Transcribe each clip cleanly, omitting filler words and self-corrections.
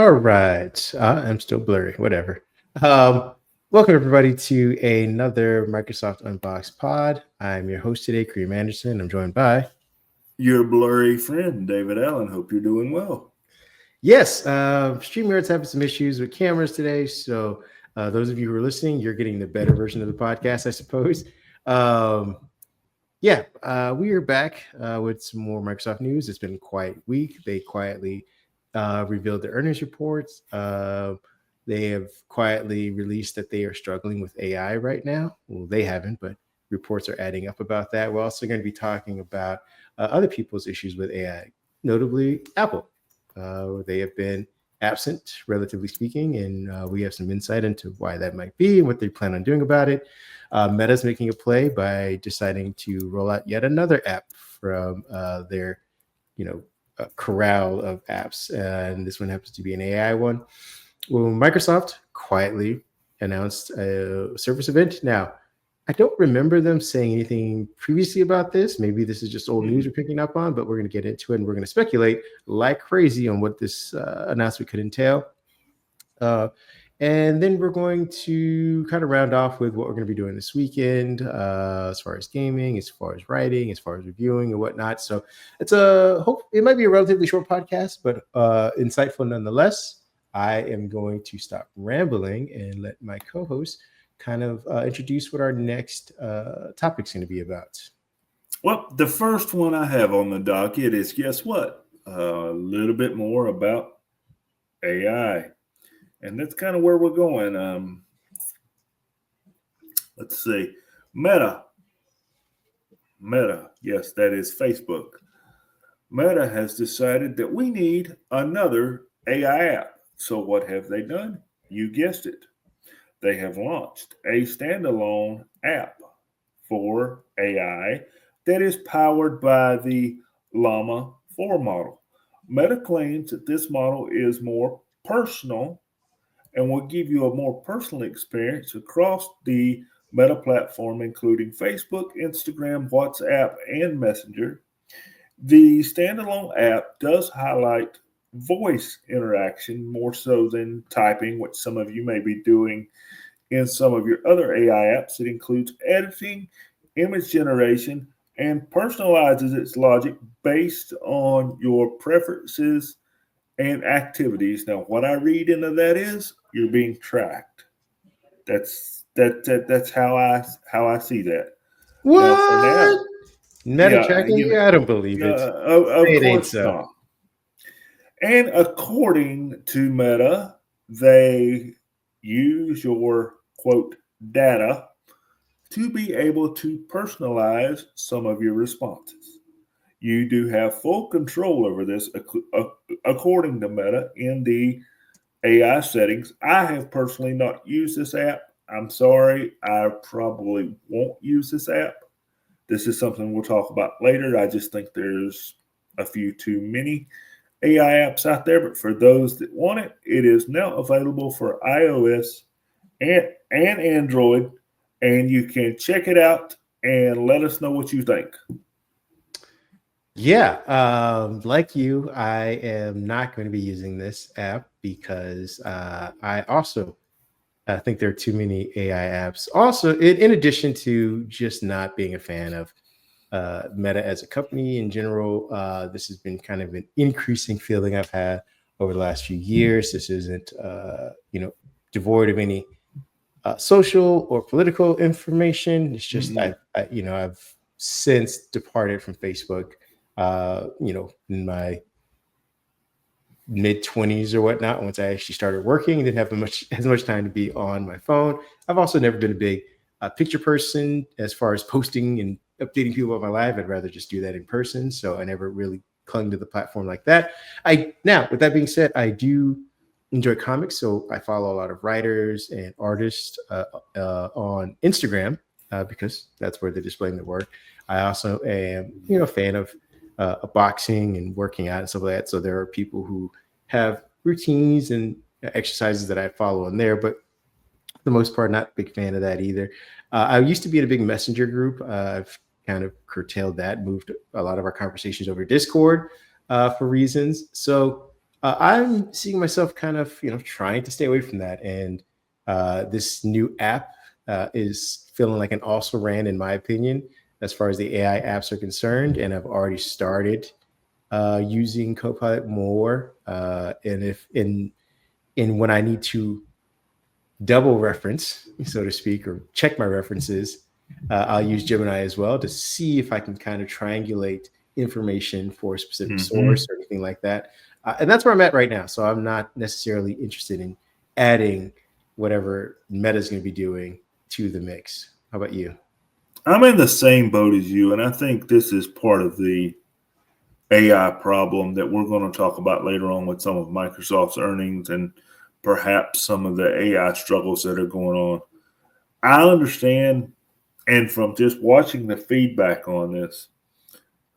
All right. I'm still blurry, whatever. Um, Welcome everybody to another Microsoft Unboxed pod. I'm your host today, Kareem Anderson. I'm joined by Your blurry friend, David Allen. Hope you're doing well. yes, StreamYard's having some issues with cameras today. So those of you who are listening, you're getting the better version of the podcast, I suppose. Um, we are back with some more Microsoft news. It's been a quiet week. They quietly revealed their earnings reports. They have quietly released that they are struggling with AI right now. Well, they haven't, but reports are adding up about that. We're also going to be talking about other people's issues with AI, notably Apple. They have been absent, relatively speaking, and we have some insight into why that might be and what they plan on doing about it. Meta's making a play by deciding to roll out yet another app from their, corral of apps, and this one happens to be an AI one. Well, Microsoft quietly announced a service event. Now, I don't remember them saying anything previously about this. Maybe this is just old news we're picking up on, but we're going to get into it and we're going to speculate like crazy on what this announcement could entail. And then we're going to kind of round off with what we're going to be doing this weekend, as far as gaming, as far as writing, as far as reviewing and whatnot. So it might be a relatively short podcast, but insightful nonetheless. I am going to stop rambling and let my co-host kind of introduce what our next topic's going to be about. Well, the first one I have on the docket is guess what? A little bit more about AI. And that's kind of where we're going. Let's see. Meta. Yes, that is Facebook. Meta has decided that we need another AI app. So what have they done? You guessed it. They have launched a standalone app for AI that is powered by the Llama 4 model. Meta claims that this model is more personal and will give you a more personal experience across the Meta platform, including Facebook, Instagram, WhatsApp, and Messenger. The standalone app does highlight voice interaction more so than typing, which some of you may be doing in some of your other AI apps. It includes editing, image generation, and personalizes its logic based on your preferences and activities. Now, what I read into that is you're being tracked. That's how I see that. Now, for What? now, Meta yeah, tracking you? I don't believe it. of It ain't course so. not. And according to Meta, they use your quote data to be able to personalize some of your responses. You do have full control over this, according to Meta, in the AI settings. I have personally not used this app. I'm sorry, I probably won't use this app. This is something we'll talk about later. I just think there's a few too many AI apps out there, but for those that want it, it is now available for iOS and Android, and you can check it out and let us know what you think. Yeah, like you, I am not going to be using this app because I also think there are too many AI apps. Also, in addition to just not being a fan of Meta as a company in general, this has been kind of an increasing feeling I've had over the last few years. This isn't, devoid of any social or political information. It's just I've since departed from Facebook. In my mid-20s or whatnot, once I actually started working, didn't have as much time to be on my phone. I've also never been a big picture person as far as posting and updating people about my life. I'd rather just do that in person. So I never really clung to the platform like that. Now, with that being said, I do enjoy comics, so I follow a lot of writers and artists on Instagram because that's where they're displaying their work. I also am, a fan of boxing and working out and stuff like that. So there are people who have routines and exercises that I follow in there, but for the most part, not a big fan of that either. I used to be in a big messenger group. I've kind of curtailed that, moved a lot of our conversations over Discord for reasons. So I'm seeing myself kind of, trying to stay away from that. And this new app is feeling like an also ran, in my opinion, as far as the AI apps are concerned. And I've already started using Copilot more. And if in when I need to double reference, so to speak, or check my references, I'll use Gemini as well to see if I can kind of triangulate information for a specific Mm-hmm. source or anything like that. And that's where I'm at right now. So I'm not necessarily interested in adding whatever Meta is going to be doing to the mix. How about you? I'm in the same boat as you, and I think this is part of the AI problem that we're going to talk about later on with some of Microsoft's earnings and perhaps some of the AI struggles that are going on. I understand, and from just watching the feedback on this,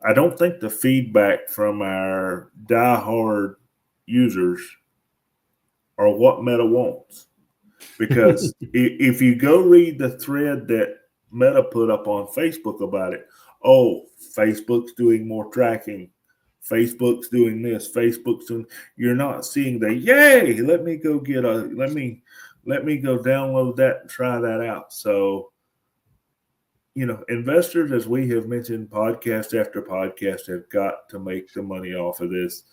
I don't think the feedback from our diehard users are what Meta wants. Because if you go read the thread that Meta put up on Facebook about it, oh, Facebook's doing more tracking. Facebook's doing this. Facebook's doing. You're not seeing the yay. Let me go download that and try that out. So investors, as we have mentioned, podcast after podcast, have got to make the money off of this.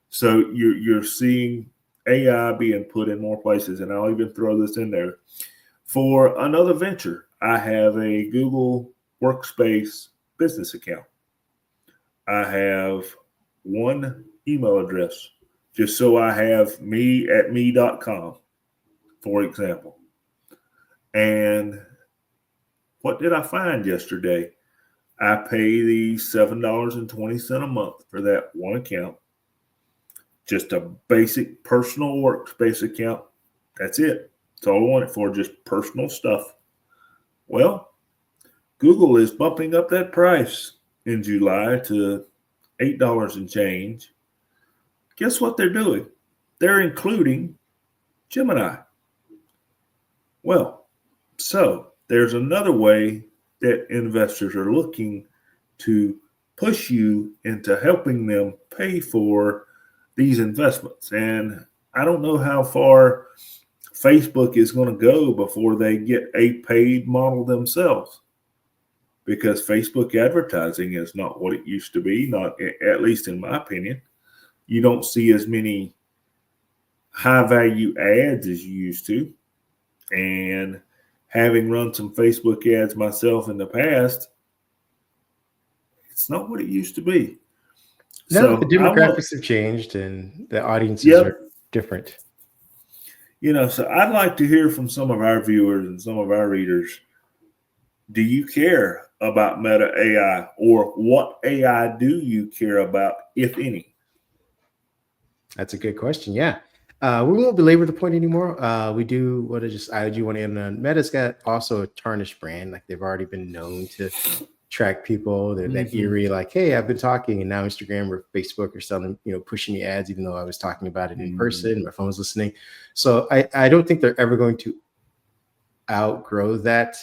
So you're seeing AI being put in more places, and I'll even throw this in there. For another venture, I have a Google Workspace business account. I have one email address, just so I have me@me.com, for example. And what did I find yesterday? I pay the $7.20 a month for that one account. Just a basic personal workspace account. That's it. That's all I want it for, just personal stuff. Well, Google is bumping up that price in July to $8 and change. Guess what they're doing? They're including Gemini. Well, so there's another way that investors are looking to push you into helping them pay for these investments. And I don't know how far Facebook is going to go before they get a paid model themselves, because Facebook advertising is not what it used to be, not at least in my opinion. You don't see as many high value ads as you used to. And having run some Facebook ads myself in the past, it's not what it used to be. No, the So I want, demographics have changed and the audiences yep, are different. so I'd like to hear from some of our viewers and some of our readers. Do you care about Meta AI, or what AI do you care about, if any? That's a good question. Yeah. We won't belabor the point anymore. We do want to just, I do want to end on Meta's got also a tarnished brand. Like they've already been known to track people. They're that Mm-hmm. eerie, like, hey, I've been talking, and now Instagram or Facebook are selling, pushing me ads, even though I was talking about it in person and my phone was listening. So I don't think they're ever going to outgrow that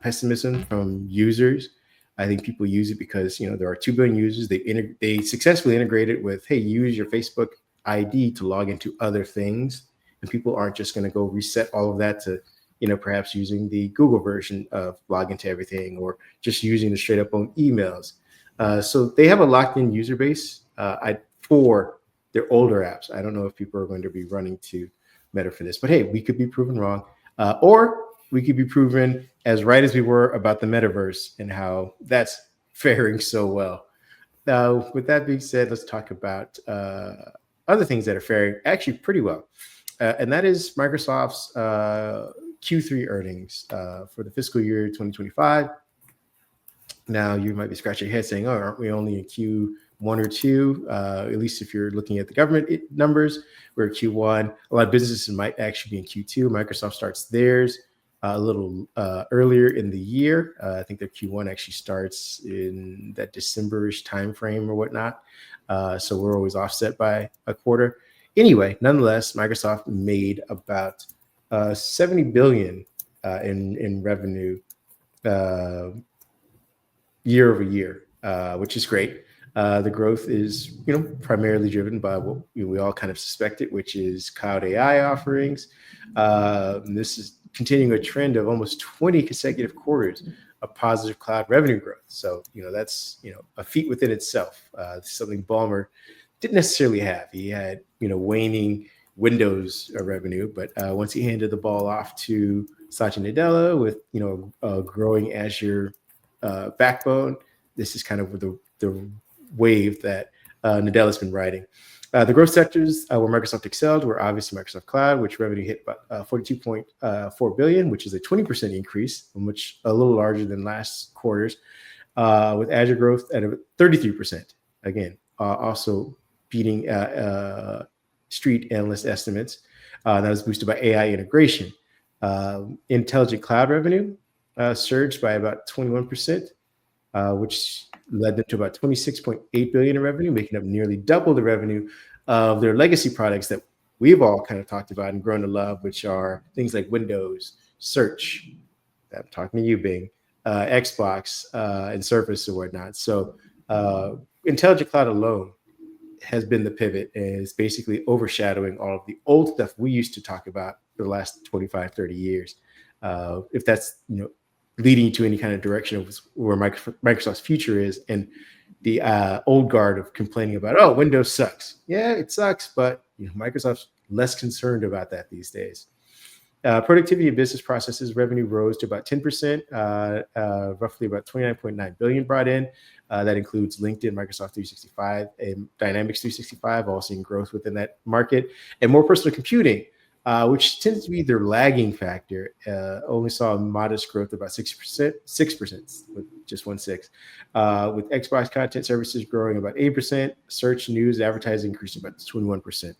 pessimism from users. I think people use it because there are 2 billion users. They successfully integrated with, hey, use your Facebook ID to log into other things, and people aren't just going to go reset all of that to perhaps using the Google version of log into everything, or just using the straight up on emails. So they have a locked in user base for their older apps. I don't know if people are going to be running to Meta for this, but hey, we could be proven wrong. Or we could be proven as right as we were about the metaverse and how that's faring so well. Now, with that being said, let's talk about other things that are faring actually pretty well. And that is Microsoft's Q3 earnings for the fiscal year 2025. Now, you might be scratching your head saying, oh, aren't we only in Q1 or two? At least if you're looking at the government numbers, we're at Q1. A lot of businesses might actually be in Q2. Microsoft starts theirs a little earlier in the year. I think their Q1 actually starts in that December-ish timeframe or whatnot. So we're always offset by a quarter. Anyway, nonetheless, Microsoft made about 70 billion in revenue year over year, which is great. The growth is, primarily driven by what we all kind of suspected, which is cloud AI offerings. This is continuing a trend of almost 20 consecutive quarters of positive cloud revenue growth. So, that's, a feat within itself. Something Ballmer didn't necessarily have. He had, waning Windows revenue, but once he handed the ball off to Satya Nadella with, a growing Azure backbone, this is kind of the wave that Nadella's been riding. The growth sectors where Microsoft excelled were obviously Microsoft Cloud, which revenue hit about 42.4 billion, which is a 20% increase, which a little larger than last quarter's, with Azure growth at 33%. Again, also beating street analyst estimates. That was boosted by AI integration. Intelligent cloud revenue surged by about 21%, which led them to about 26.8 billion in revenue, making up nearly double the revenue of their legacy products that we've all kind of talked about and grown to love, which are things like Windows, Search. I'm talking to you, Bing, Xbox, and Surface or whatnot. So Intelligent Cloud alone has been the pivot and is basically overshadowing all of the old stuff we used to talk about for the last 25, 30 years. If that's, leading to any kind of direction of where Microsoft's future is, and the old guard of complaining about, oh, Windows sucks. Yeah, it sucks, but Microsoft's less concerned about that these days. Productivity of business processes revenue rose to about 10%, roughly about 29.9 billion brought in. That includes LinkedIn, Microsoft 365, and Dynamics 365, all seeing growth within that market, and more personal computing, which tends to be their lagging factor, only saw a modest growth of about 6%, with just 1/6, with Xbox content services growing about 8%, search, news, advertising increasing about 21%.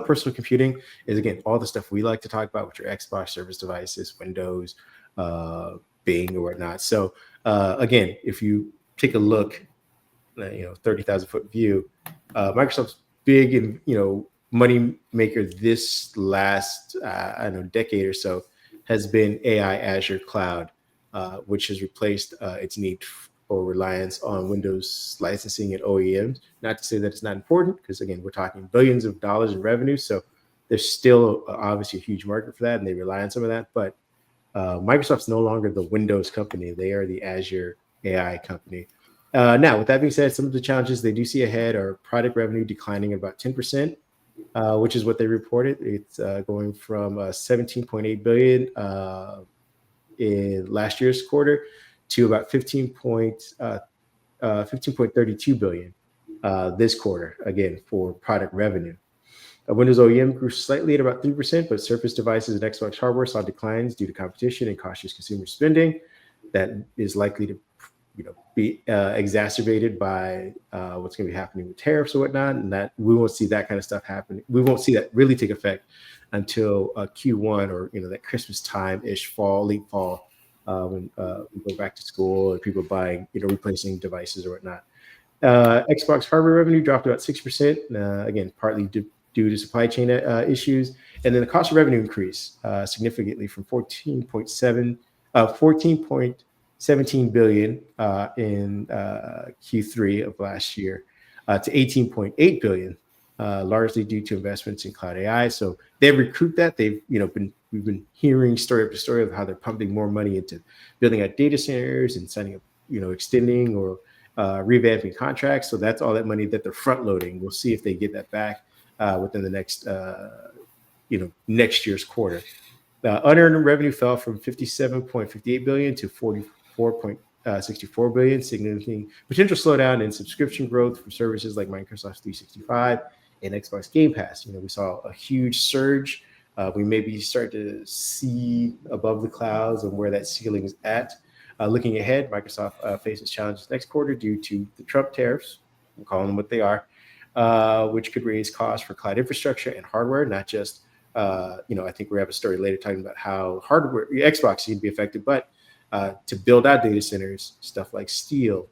Personal computing is, again, all the stuff we like to talk about, which are Xbox service devices, Windows, Bing, or whatnot. So again, if you take a look, 30,000 foot view, Microsoft's big and money maker this last decade or so has been AI Azure Cloud, which has replaced its need or reliance on Windows licensing at OEMs. Not to say that it's not important, because again, we're talking billions of dollars in revenue, so there's still obviously a huge market for that, and they rely on some of that. But Microsoft's no longer the Windows company; they are the Azure AI company. Now, with that being said, some of the challenges they do see ahead are product revenue declining about 10%, which is what they reported. It's going from 17.8 billion in last year's quarter to about 15.32 billion this quarter, again, for product revenue. Windows OEM grew slightly at about 3%, but Surface devices and Xbox hardware saw declines due to competition and cautious consumer spending. That is likely to be exacerbated by what's going to be happening with tariffs or whatnot, and that we won't see that kind of stuff happen. We won't see that really take effect until Q1 or that Christmas time-ish, late fall, when we go back to school or people buying replacing devices or whatnot. Xbox hardware revenue dropped about 6%, again partly due to supply chain issues, and then the cost of revenue increased significantly from 14.17 billion in Q3 of last year to 18.8 billion, largely due to investments in cloud AI. So they recruit that. We've been hearing story after story of how they're pumping more money into building out data centers and signing up, extending or revamping contracts. So that's all that money that they're front loading. We'll see if they get that back within the next year's quarter. Unearned revenue fell from 57.58 billion to 44.64 billion, signaling potential slowdown in subscription growth for services like Microsoft 365 and Xbox Game Pass. We saw a huge surge. We maybe start to see above the clouds and where that ceiling is at. Looking ahead, Microsoft faces challenges next quarter due to the Trump tariffs. I'm calling them what they are, which could raise costs for cloud infrastructure and hardware, not just I think we have a story later talking about how hardware, Xbox seem to be affected, but to build out data centers, stuff like steel,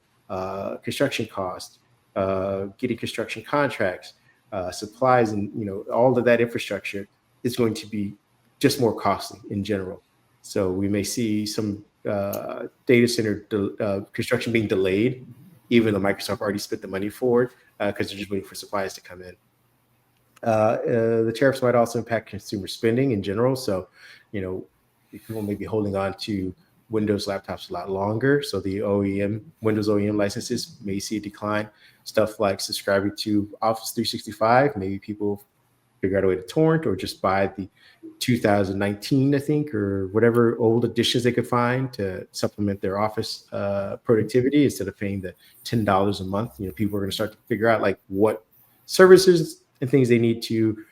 construction costs, getting construction contracts, supplies, and all of that infrastructure is going to be just more costly in general. So we may see some data center construction being delayed even though Microsoft already spent the money for it, because they're just waiting for supplies to come in. The tariffs might also impact consumer spending in general. So, people may be holding on to Windows laptops a lot longer. So the Windows OEM licenses may see a decline. Stuff like subscribing to Office 365, maybe people figure out a way to torrent or just buy the 2019, I think, or whatever old editions they could find to supplement their Office productivity instead of paying the $10 a month. People are going to start to figure out like what services and things they need to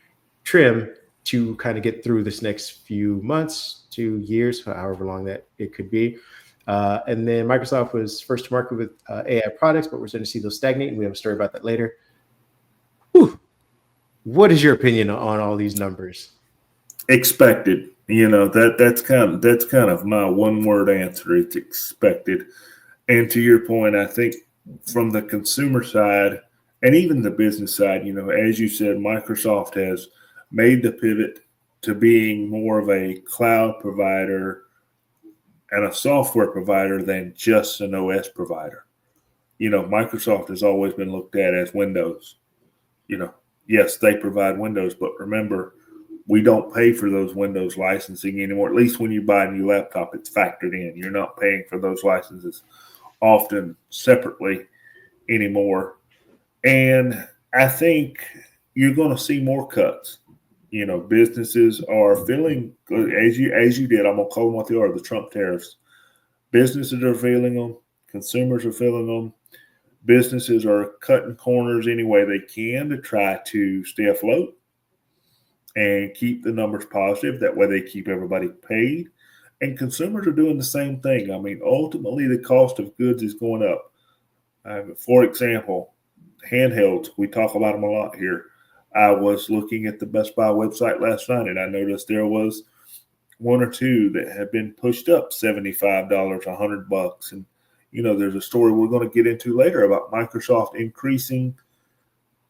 trim to kind of get through this next few months to years, however long that it could be. And then Microsoft was first to market with AI products, but we're starting to see those stagnate, and we have a story about that later. Whew. What is your opinion on all these numbers? Expected. That's kind of my one word answer. It's expected. And to your point, I think from the consumer side and even the business side, as you said, Microsoft has made the pivot to being more of a cloud provider and a software provider than just an OS provider. Microsoft has always been looked at as Windows. Yes, they provide Windows, but remember, we don't pay for those Windows licensing anymore. At least when you buy a new laptop, it's factored in. You're not paying for those licenses often separately anymore. And I think you're going to see more cuts. Businesses are feeling, as you did, I'm going to call them what they are, the Trump tariffs. Businesses are feeling them. Consumers are feeling them. Businesses are cutting corners any way they can to try to stay afloat and keep the numbers positive. That way they keep everybody paid. And consumers are doing the same thing. I mean, ultimately, the cost of goods is going up. For example, handhelds, we talk about them a lot here. I was looking at the Best Buy website last night, and I noticed there was one or two that had been pushed up $75, $100. And, there's a story we're going to get into later about Microsoft increasing,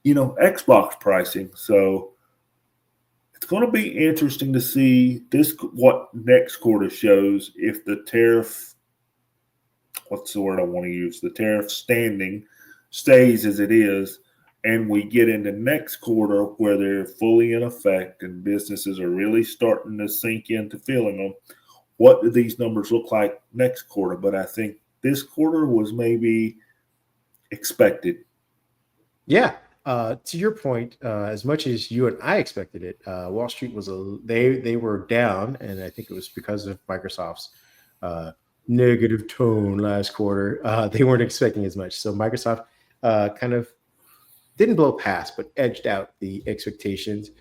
Xbox pricing. So it's going to be interesting to see what next quarter shows if the tariff, what's the word I want to use? The tariff standing stays as it is, and we get into next quarter where they're fully in effect and businesses are really starting to sink into feeling them. What do these numbers look like next quarter? But I think this quarter was maybe expected. Yeah. To your point, as much as you and I expected it, Wall Street was they were down, and I think it was because of Microsoft's negative tone last quarter. They weren't expecting as much, so Microsoft kind of didn't blow past, but edged out the expectations,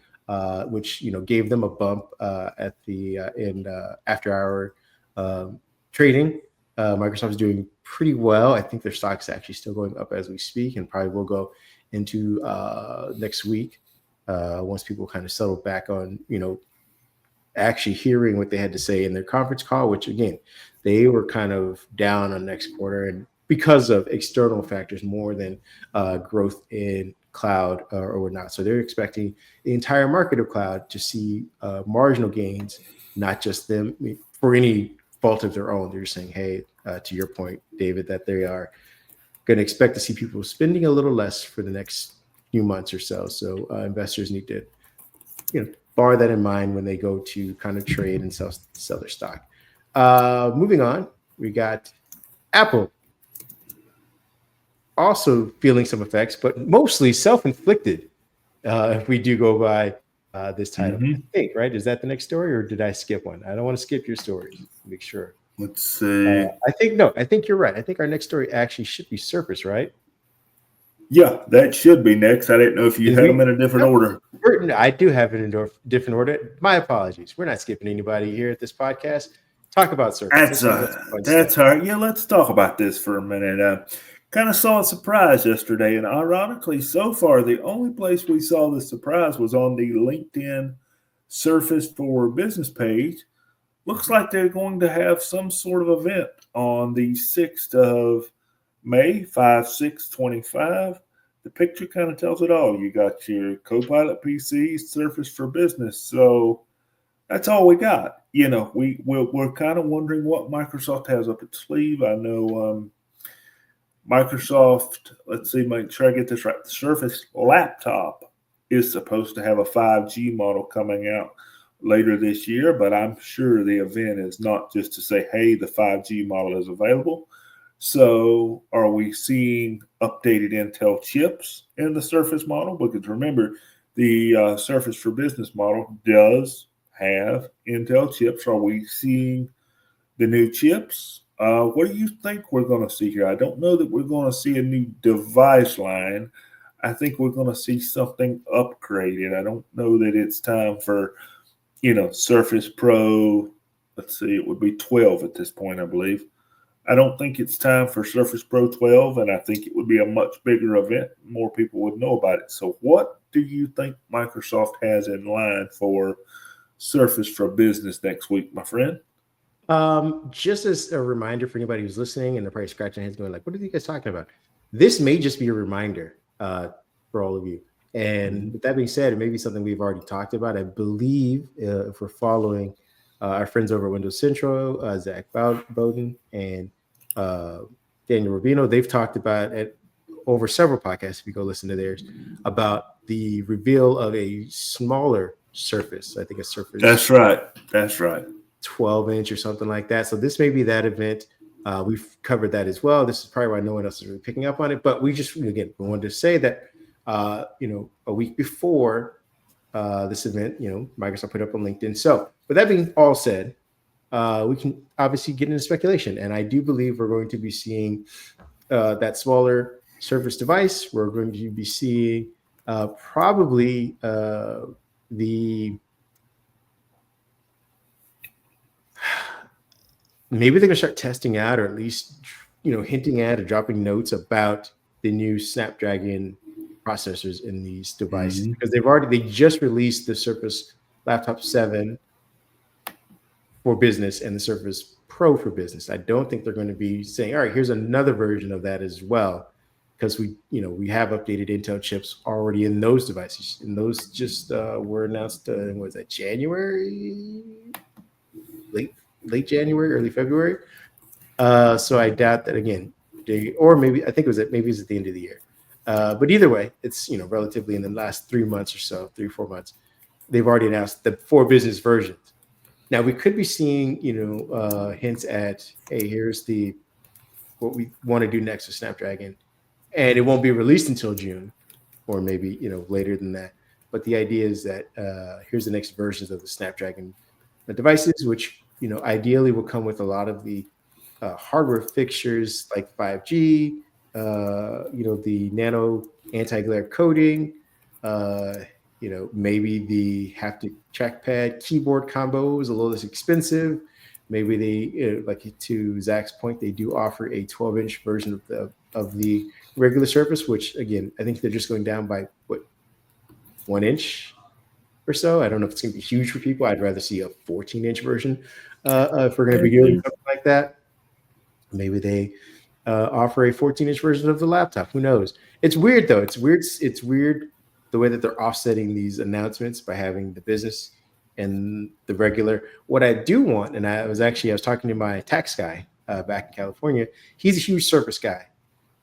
which gave them a bump at the in after hour trading. Microsoft is doing pretty well. I think their stock's actually still going up as we speak, and probably will go into next week once people kind of settle back on actually hearing what they had to say in their conference call, which again, they were kind of down on next quarter and because of external factors more than growth in cloud or whatnot. So they're expecting the entire market of cloud to see marginal gains, not just them for any fault of their own. They're just saying, hey, to your point, David, that they are going to expect to see people spending a little less for the next few months or so. So investors need to, bar that in mind when they go to kind of trade and sell their stock. Moving on, we got Apple also feeling some effects, but mostly self-inflicted. If we do go by this title, I think, right? Is that the next story, or did I skip one? I don't want to skip your stories. Make sure. Let's see. I think you're right. I think our next story actually should be Surface, right? Yeah, that should be next. I didn't know if you had them in a different order. I do have it in a different order. My apologies. We're not skipping anybody here at this podcast. Talk about Surface. That's hard. Yeah, let's talk about this for a minute. Kind of saw a surprise yesterday, and ironically, so far, the only place we saw the surprise was on the LinkedIn Surface for Business page. Looks like they're going to have some sort of event on the 6th of May, 5/6/25. The picture kind of tells it all. You got your Copilot PC, Surface for Business. So that's all we got. We're kind of wondering what Microsoft has up its sleeve. I know Microsoft, let's see, make sure I get this right. The Surface laptop is supposed to have a 5G model coming out later this year, but I'm sure the event is not just to say, hey, the 5G model is available. So, are we seeing updated Intel chips in the Surface model? Because remember, the Surface for Business model does have Intel chips. Are we seeing the new chips? What do you think we're going to see here? I don't know that we're going to see a new device line. I think we're going to see something upgraded. I don't know that it's time for, Surface Pro. Let's see, it would be 12 at this point, I believe. I don't think it's time for Surface Pro 12, and I think it would be a much bigger event. More people would know about it. So, what do you think Microsoft has in line for Surface for Business next week, my friend? Just as a reminder for anybody who's listening and they're probably scratching their heads going like, what are you guys talking about? This may just be a reminder for all of you. And with that being said, it may be something we've already talked about. I believe if we're following our friends over at Windows Central, Zach Bowden and Daniel Rubino, they've talked about it over several podcasts, if you go listen to theirs, about the reveal of a smaller Surface. I think a Surface. That's right. 12-inch or something like that. So this may be that event. We've covered that as well. This is probably why no one else is really picking up on it. But we just, again, we wanted to say that, a week before this event, Microsoft put up on LinkedIn. So with that being all said, we can obviously get into speculation. And I do believe we're going to be seeing that smaller Surface device. We're going to be seeing probably maybe they're going to start testing out, or at least, hinting at or dropping notes about the new Snapdragon processors in these devices, because they just released the Surface Laptop 7 for business and the Surface Pro for business. I don't think they're going to be saying, all right, here's another version of that as well, because we have updated Intel chips already in those devices, and those just were announced was that January, late January, early February. So I doubt that again, or maybe I think maybe it's at the end of the year. But either way, it's relatively in the last 3 months or so, 3-4 months, they've already announced the 4 business versions. Now we could be seeing hints at, hey, here's what we want to do next with Snapdragon, and it won't be released until June, or maybe later than that. But the idea is that here's the next versions of the Snapdragon devices, which ideally will come with a lot of the hardware fixtures like 5G, the nano anti-glare coating, maybe the haptic trackpad keyboard combo is a little less expensive. Maybe they, like to Zach's point, they do offer a 12-inch version of the regular Surface, which again, I think they're just going down by 1 inch or so. I don't know if it's going to be huge for people. I'd rather see a 14-inch version if we're going to be doing something like that. Maybe they offer a 14-inch version of the laptop. Who knows? It's weird though. It's weird the way that they're offsetting these announcements by having the business and the regular. What I do want, and I was talking to my tax guy back in California. He's a huge Surface guy,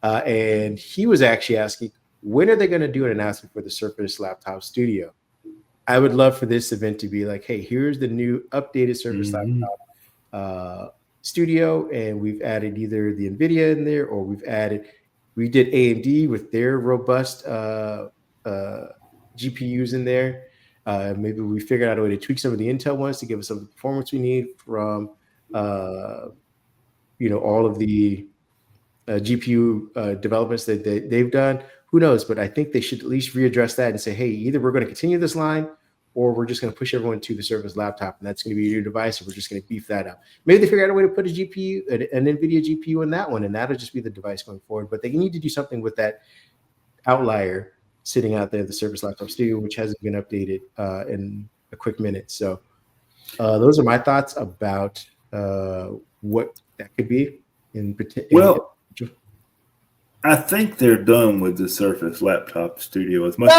and he was actually asking, when are they going to do an announcement for the Surface Laptop Studio? I would love for this event to be like, hey, here's the new updated Surface Laptop Studio, and we've added either the NVIDIA in there, or we did AMD with their robust GPUs in there. Maybe we figured out a way to tweak some of the Intel ones to give us some of the performance we need from, all of the GPU developments that they've done. Who knows? But I think they should at least readdress that and say, hey, either we're going to continue this line, or we're just going to push everyone to the Surface laptop, and that's going to be your device, and we're just going to beef that up. Maybe they figure out a way to put a GPU, an NVIDIA GPU in that one, and that'll just be the device going forward. But they need to do something with that outlier sitting out there, the Surface Laptop Studio, which hasn't been updated in a quick minute. So those are my thoughts about what that could be in particular. Well, I think they're done with the Surface Laptop Studio as much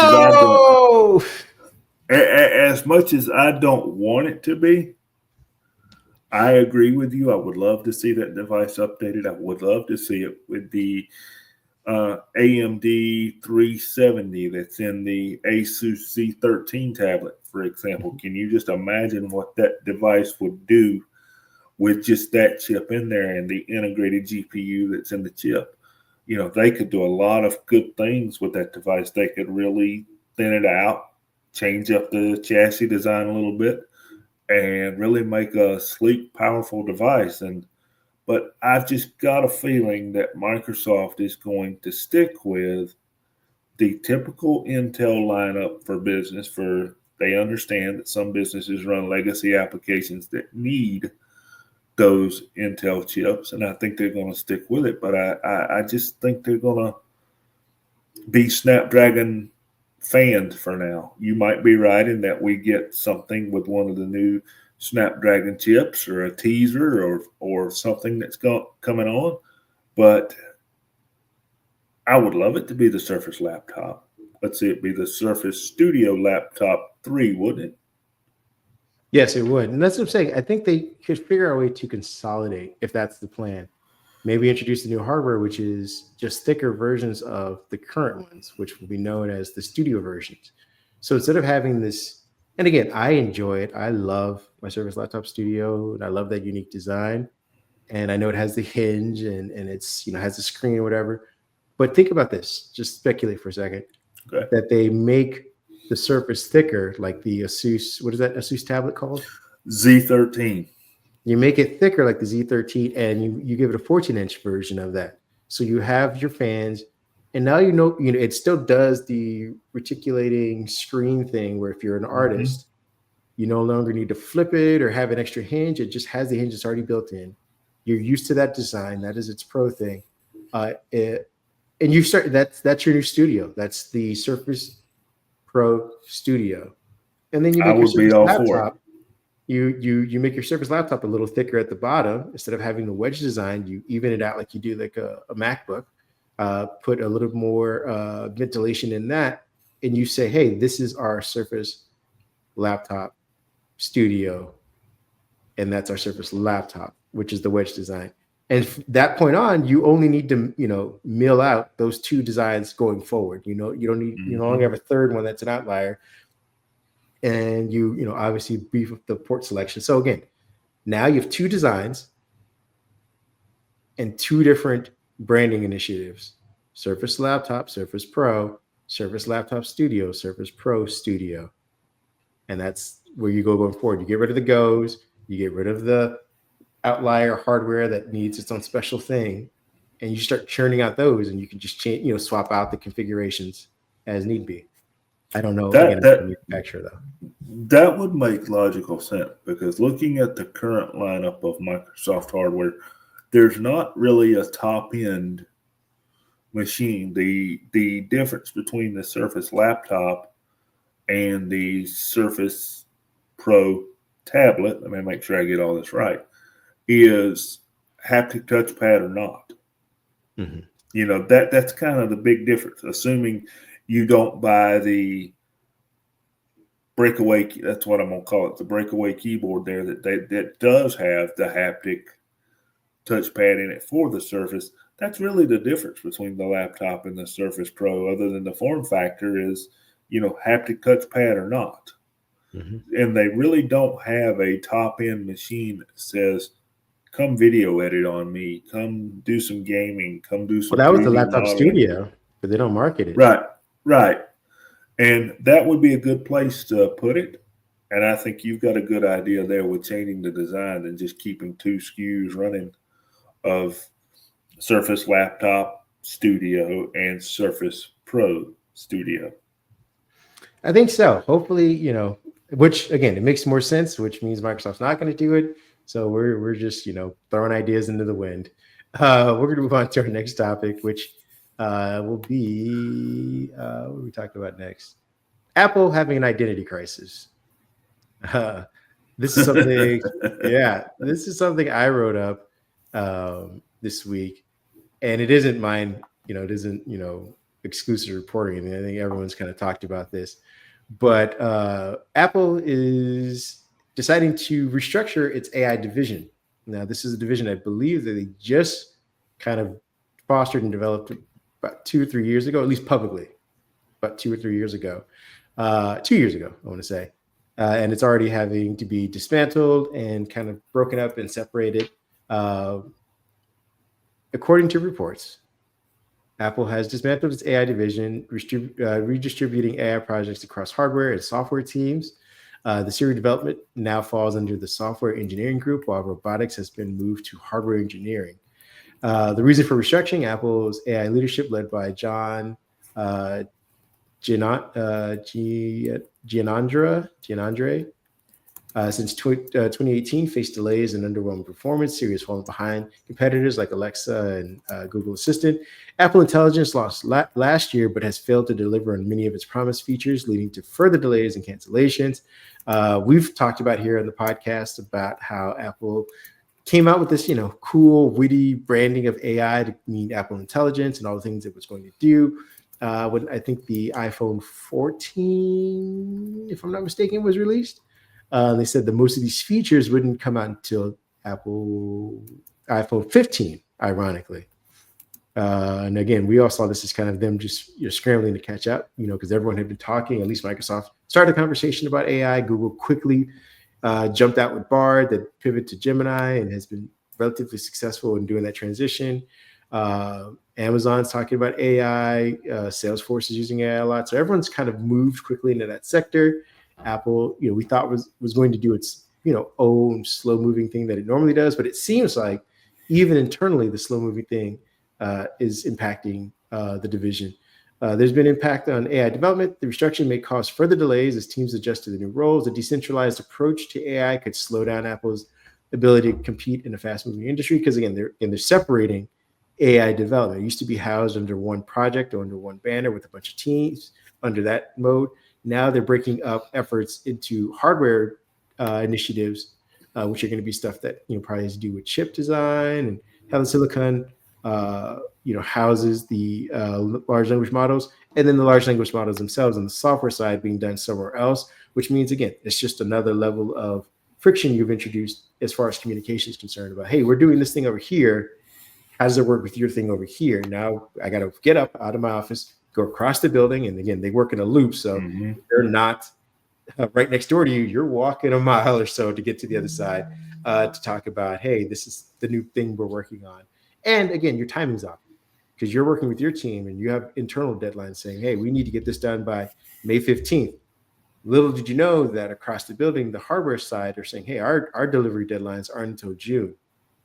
as much as I don't want it to be. I agree with you. I would love to see that device updated. I would love to see it with the AMD 370 that's in the Asus C13 tablet, for example. Can you just imagine what that device would do with just that chip in there and the integrated GPU that's in the chip? They could do a lot of good things with that device. They could really thin it out, change up the chassis design a little bit, and really make a sleek, powerful device. But I've just got a feeling that Microsoft is going to stick with the typical Intel lineup for business. For they understand that some businesses run legacy applications that need those Intel chips, and I think they're going to stick with it. But I just think they're going to be Snapdragon fans for now. You might be right in that we get something with one of the new Snapdragon chips or a teaser or something that's coming on, but I would love it to be the Surface laptop. Let's see it be the Surface Studio Laptop 3, wouldn't it? Yes, it would. And that's what I'm saying. I think they could figure out a way to consolidate if that's the plan. Maybe introduce the new hardware, which is just thicker versions of the current ones, which will be known as the studio versions. So instead of having this, and again, I enjoy it. I love my Surface Laptop Studio, and I love that unique design. And I know it has the hinge and it's has the screen or whatever. But think about this. Just speculate for a second. Okay. That they make the Surface thicker, like the Asus. What is that Asus tablet called? Z13. You make it thicker like the Z13, and you give it a 14-inch version of that. So you have your fans, and now it still does the reticulating screen thing where if you're an artist, you no longer need to flip it or have an extra hinge. It just has the hinge that's already built in. You're used to that design. That is its pro thing. And you start that's your new studio. That's the Surface Pro Studio. And then you I make your would be Surface all for it. laptop you make your Surface laptop a little thicker at the bottom. Instead of having the wedge design, you even it out like you do like a MacBook. Put a little more ventilation in that, and you say, "Hey, this is our Surface laptop studio, and that's our Surface laptop, which is the wedge design." And from that point on, you only need to mill out those two designs going forward. You don't need you no longer have a third one that's an outlier, and obviously beef up the port selection. So again, now you have two designs and two different branding initiatives: Surface Laptop, Surface Pro, Surface Laptop Studio, Surface Pro Studio. And that's where you go going forward. You get rid of the Go's, you get rid of the outlier hardware that needs its own special thing, and you start churning out those, and you can just change, swap out the configurations as need be. I don't know. Again, That I'm not a that manufacturer though. that would make logical sense because looking at the current lineup of Microsoft hardware, there's not really a top end machine. The difference between the Surface laptop and the Surface Pro tablet, let me make sure I get all this right, is haptic touchpad or not. That's kind of the big difference. Assuming you don't buy the breakaway, that's what I'm gonna call it, the breakaway keyboard there that does have the haptic touchpad in it for the Surface. That's really the difference between the laptop and the Surface Pro, other than the form factor is, haptic touchpad or not. And they really don't have a top end machine that says, come video edit on me, come do some gaming, come do Well, some that was the 3D laptop modeling. studio, but they don't market it. Right. And that would be a good place to put it. And I think you've got a good idea there with changing the design and just keeping two SKUs running of Surface Laptop Studio and Surface Pro Studio. I think so. Hopefully, which again, it makes more sense, which means Microsoft's not going to do it. So we're just throwing ideas into the wind. We're going to move on to our next topic, which will be what are we talking about next? Apple having an identity crisis. This is something, yeah, this is something I wrote up this week, and it isn't mine. It isn't exclusive reporting. I think everyone's kind of talked about this, but Apple is deciding to restructure its AI division. Now, this is a division I believe that they just kind of fostered and developed about 2 or 3 years ago, at least publicly, about 2 or 3 years ago. 2 years ago, I want to say. And it's already having to be dismantled and kind of broken up and separated. Uh, According to reports, Apple has dismantled its AI division, redistributing AI projects across hardware and software teams. The Siri development now falls under the software engineering group, while robotics has been moved to hardware engineering. The reason for restructuring Apple's AI leadership, led by John Gianandre, since 2018, faced delays and underwhelming performance. Siri has fallen behind competitors like Alexa and Google Assistant. Apple Intelligence lost last year, but has failed to deliver on many of its promised features, leading to further delays and cancellations. We've talked about here on the podcast about how Apple came out with this, cool, witty branding of AI to mean Apple Intelligence and all the things it was going to do. When I think the iPhone 14, if I'm not mistaken, was released. They said that most of these features wouldn't come out until Apple iPhone 15, ironically. And again, we all saw this as kind of them just scrambling to catch up, because everyone had been talking. At least Microsoft started a conversation about AI. Google quickly jumped out with Bard, that pivot to Gemini, and has been relatively successful in doing that transition. Amazon's talking about AI. Salesforce is using AI a lot. So everyone's kind of moved quickly into that sector. Apple, we thought was going to do its, own slow moving thing that it normally does, but it seems like even internally the slow moving thing is impacting the division. There's been impact on AI development. The restructuring may cause further delays as teams adjust to the new roles. A decentralized approach to AI could slow down Apple's ability to compete in a fast-moving industry, because again, they're separating AI development. It used to be housed under one project or under one banner with a bunch of teams under that mode. Now they're breaking up efforts into hardware initiatives, which are going to be stuff that probably has to do with chip design and how the silicon houses the large language models, and then the large language models themselves on the software side being done somewhere else, which means, again, it's just another level of friction you've introduced as far as communication is concerned about, hey, we're doing this thing over here. How does it work with your thing over here? Now I got to get up out of my office, go across the building. And again, they work in a loop. So they're not right next door to you. You're walking a mile or so to get to the other side to talk about, hey, this is the new thing we're working on. And again, your timing's off because you're working with your team and you have internal deadlines saying, hey, we need to get this done by May 15th. Little did you know that across the building, the hardware side are saying, hey, our delivery deadlines aren't until June.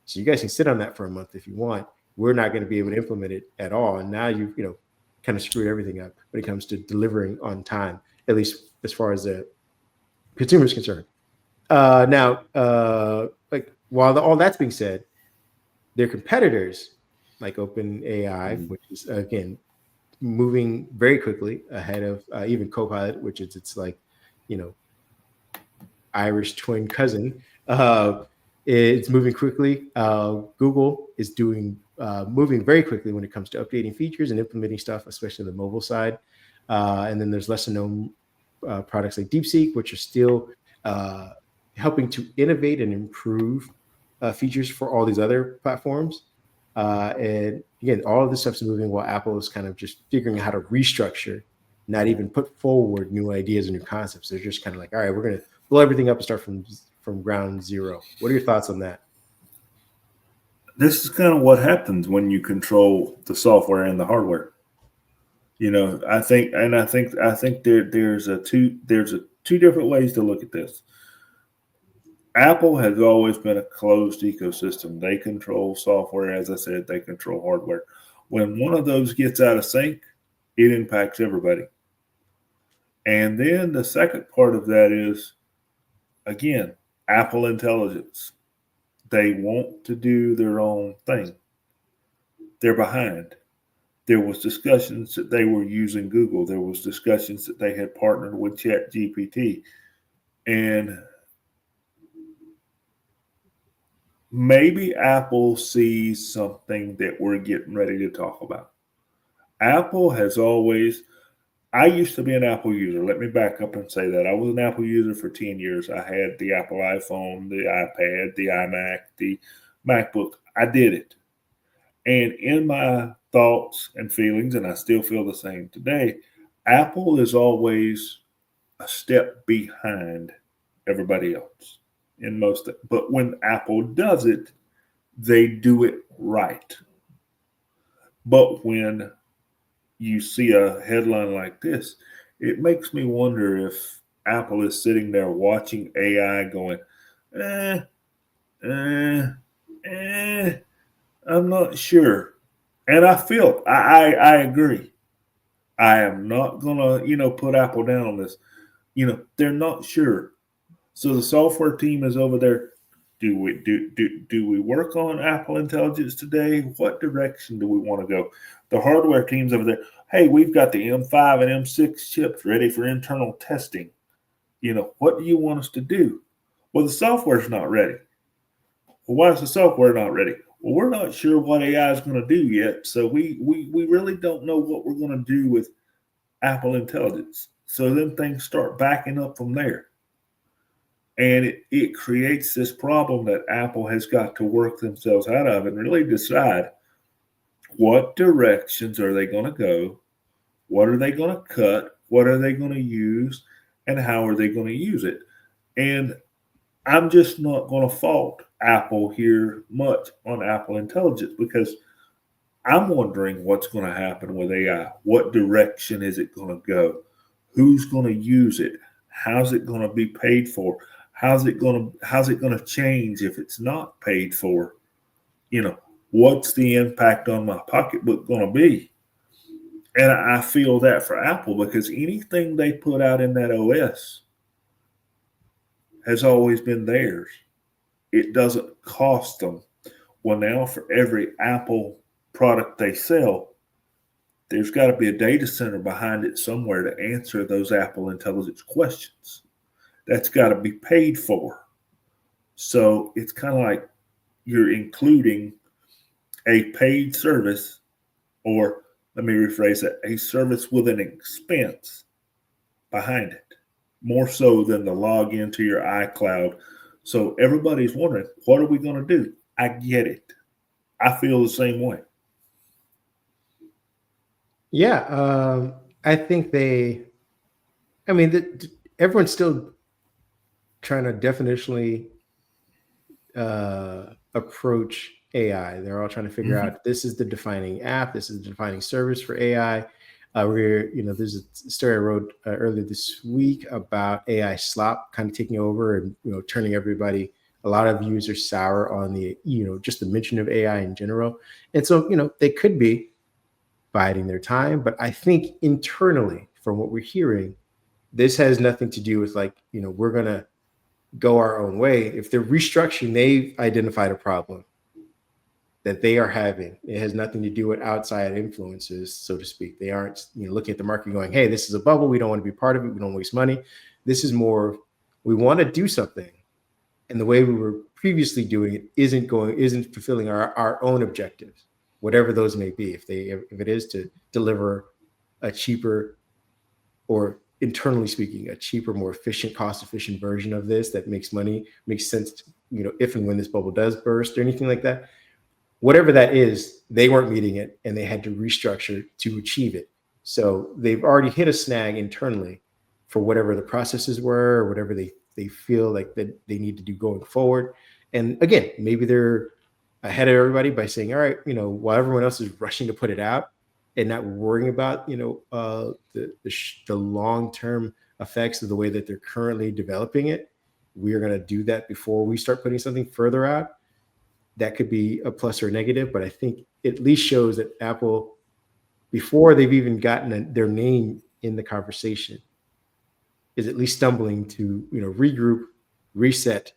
So you guys can sit on that for a month if you want. We're not going to be able to implement it at all. And now you've kind of screwed everything up when it comes to delivering on time, at least as far as the consumer is concerned. Now, while all that's being said, their competitors like OpenAI, which is again moving very quickly ahead of even Copilot, which is its Irish twin cousin. It's moving quickly. Google is moving very quickly when it comes to updating features and implementing stuff, especially the mobile side. And then there's lesser known products like DeepSeek, which are still helping to innovate and improve features for all these other platforms. And again, all of this stuff's moving while Apple is kind of just figuring out how to restructure, not even put forward new ideas and new concepts. They're just kind of like, all right, we're going to blow everything up and start from ground zero. What are your thoughts on that? This is kind of what happens when you control the software and the hardware. I think there's two different ways to look at this. Apple has always been a closed ecosystem. They control software, as I said, they control hardware. When one of those gets out of sync, it impacts everybody. And then the second part of that is, again, Apple Intelligence. They want to do their own thing. They're behind. There was discussions that they were using Google. There was discussions that they had partnered with ChatGPT. And maybe Apple sees something that we're getting ready to talk about. Apple has always, I used to be an Apple user. Let me back up and say that. I was an Apple user for 10 years. I had the Apple iPhone, the iPad, the iMac, the MacBook. I did it. And in my thoughts and feelings, and I still feel the same today, Apple is always a step behind everybody else in most. But when Apple does it, they do it right. But when you see a headline like this, it makes me wonder if Apple is sitting there watching AI going, eh, eh, eh, I'm not sure. And I feel, I agree. I am not gonna, put Apple down on this. They're not sure. So the software team is over there. Do we work on Apple Intelligence today? What direction do we want to go? The hardware team's over there. Hey, we've got the M5 and M6 chips ready for internal testing. What do you want us to do? Well, the software's not ready. Well, why is the software not ready? Well, we're not sure what AI is going to do yet, so we really don't know what we're going to do with Apple Intelligence. So then things start backing up from there. And it creates this problem that Apple has got to work themselves out of and really decide what directions are they going to go, what are they going to cut, what are they going to use, and how are they going to use it. And I'm just not going to fault Apple here much on Apple Intelligence because I'm wondering what's going to happen with AI. What direction is it going to go? Who's going to use it? How's it going to be paid for? How's it going to change if it's not paid for? What's the impact on my pocketbook going to be? And I feel that for Apple because anything they put out in that OS has always been theirs. It doesn't cost them. Well, now for every Apple product they sell, there's got to be a data center behind it somewhere to answer those Apple Intelligence questions. That's got to be paid for. So it's kind of like you're including a paid service, or let me rephrase that, a service with an expense behind it, more so than the login to your iCloud. So everybody's wondering, what are we going to do? I get it. I feel the same way. Yeah, I think I mean, everyone's still trying to definitionally approach AI. They're all trying to figure Mm-hmm. out this is the defining app, this is the defining service for AI. There's a story I wrote earlier this week about AI slop kind of taking over and turning everybody. A lot of users sour on just the mention of AI in general, and so they could be biding their time. But I think internally, from what we're hearing, this has nothing to do with we're gonna go our own way. If they're restructuring, they've identified a problem that they are having. It has nothing to do with outside influences, so to speak. They aren't looking at the market going, hey, this is a bubble. We don't want to be part of it. We don't waste money. This is more, we want to do something. And the way we were previously doing it isn't fulfilling our own objectives, whatever those may be. If it is to deliver a cheaper, or internally speaking, a cheaper, more efficient, cost efficient version of this that makes money, makes sense to, if and when this bubble does burst or anything like that, whatever that is, they weren't meeting it and they had to restructure to achieve it. So they've already hit a snag internally for whatever the processes were, or whatever they feel like that they need to do going forward. And again, maybe they're ahead of everybody by saying, all right, while everyone else is rushing to put it out and not worrying about, the long-term effects of the way that they're currently developing it, we are going to do that before we start putting something further out. That could be a plus or a negative, but I think it at least shows that Apple, before they've even gotten their name in the conversation, is at least stumbling to regroup, reset,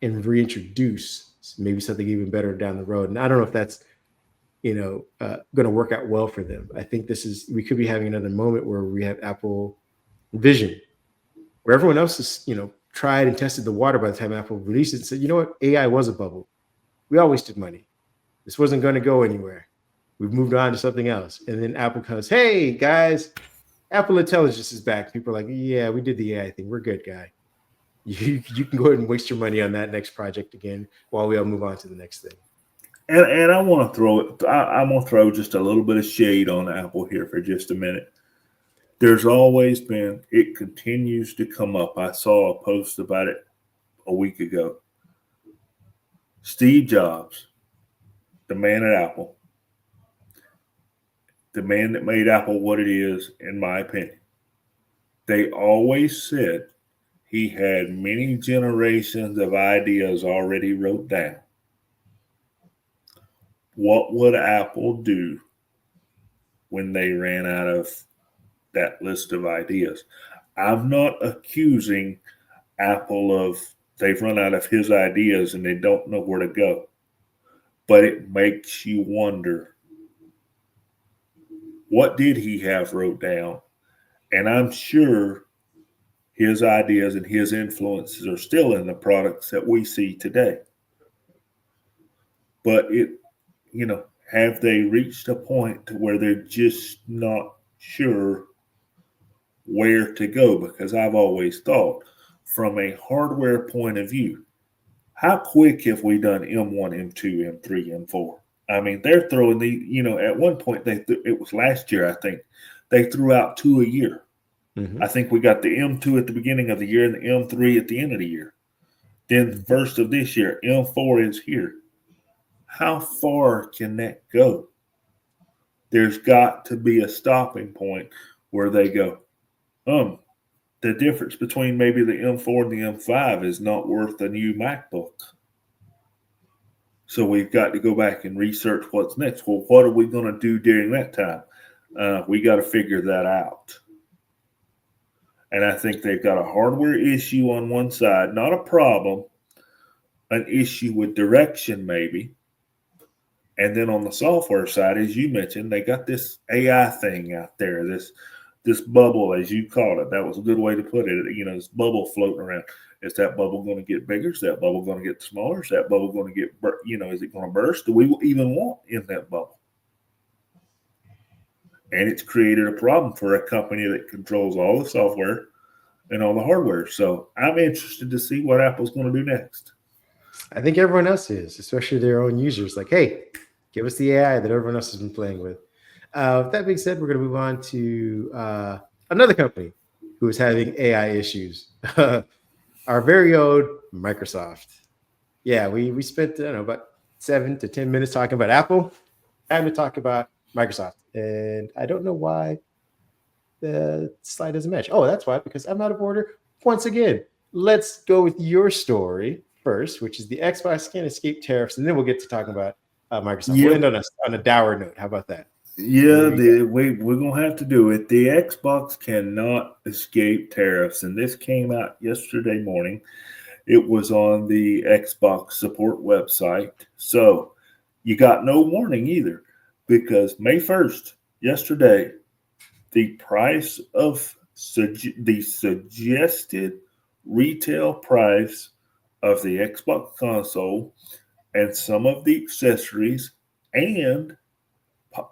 and reintroduce maybe something even better down the road. And I don't know if that's going to work out well for them. I think we could be having another moment where we have Apple Vision, where everyone else has tried and tested the water by the time Apple released it and said, you know what, AI was a bubble. We all wasted money. This wasn't going to go anywhere. We've moved on to something else. And then Apple comes, hey, guys, Apple Intelligence is back. People are like, yeah, we did the AI thing. We're good, guy. You can go ahead and waste your money on that next project again while we all move on to the next thing. And I want to throw it. I'm gonna throw just a little bit of shade on Apple here for just a minute. There's always been. It continues to come up. I saw a post about it a week ago. Steve Jobs, the man at Apple, the man that made Apple what it is, in my opinion. They always said he had many generations of ideas already wrote down. What would Apple do when they ran out of that list of ideas? I'm not accusing Apple of they've run out of his ideas and they don't know where to go. But it makes you wonder, what did he have wrote down? And I'm sure his ideas and his influences are still in the products that we see today. But have they reached a point to where they're just not sure where to go? Because I've always thought, from a hardware point of view, how quick have we done M1, M2, M3, M4? I mean, they're throwing at one point, it was last year, I think, they threw out two a year. Mm-hmm. I think we got the M2 at the beginning of the year and the M3 at the end of the year. Then the first of this year, M4 is here. How far can that go? There's got to be a stopping point where they go, the difference between maybe the M4 and the M5 is not worth a new MacBook. So we've got to go back and research what's next. Well, what are we going to do during that time? We got to figure that out. And I think they've got a hardware issue on one side, not a problem, an issue with direction maybe. And then on the software side, as you mentioned, they got this AI thing out there, this bubble, as you called it. That was a good way to put it. This bubble floating around. Is that bubble going to get bigger? Is that bubble going to get smaller? Is that bubble going to get, is it going to burst? Do we even want in that bubble? And it's created a problem for a company that controls all the software and all the hardware. So I'm interested to see what Apple's going to do next. I think everyone else is, especially their own users. Like, hey, give us the AI that everyone else has been playing with. With that being said, we're going to move on to another company who is having AI issues. Our very own Microsoft. Yeah, we spent about 7 to 10 minutes talking about Apple. Time to talk about Microsoft, and I don't know why the slide doesn't match. Oh, that's why, because I'm out of order once again. Let's go with your story first, which is the Xbox can't escape tariffs, and then we'll get to talking about Microsoft. We'll end on a dour note. How about that? Yeah, we're going to have to do it. The Xbox cannot escape tariffs, and this came out yesterday morning. It was on the Xbox support website. So you got no warning either, because May 1st, yesterday, the price of the suggested retail price of the Xbox console and some of the accessories and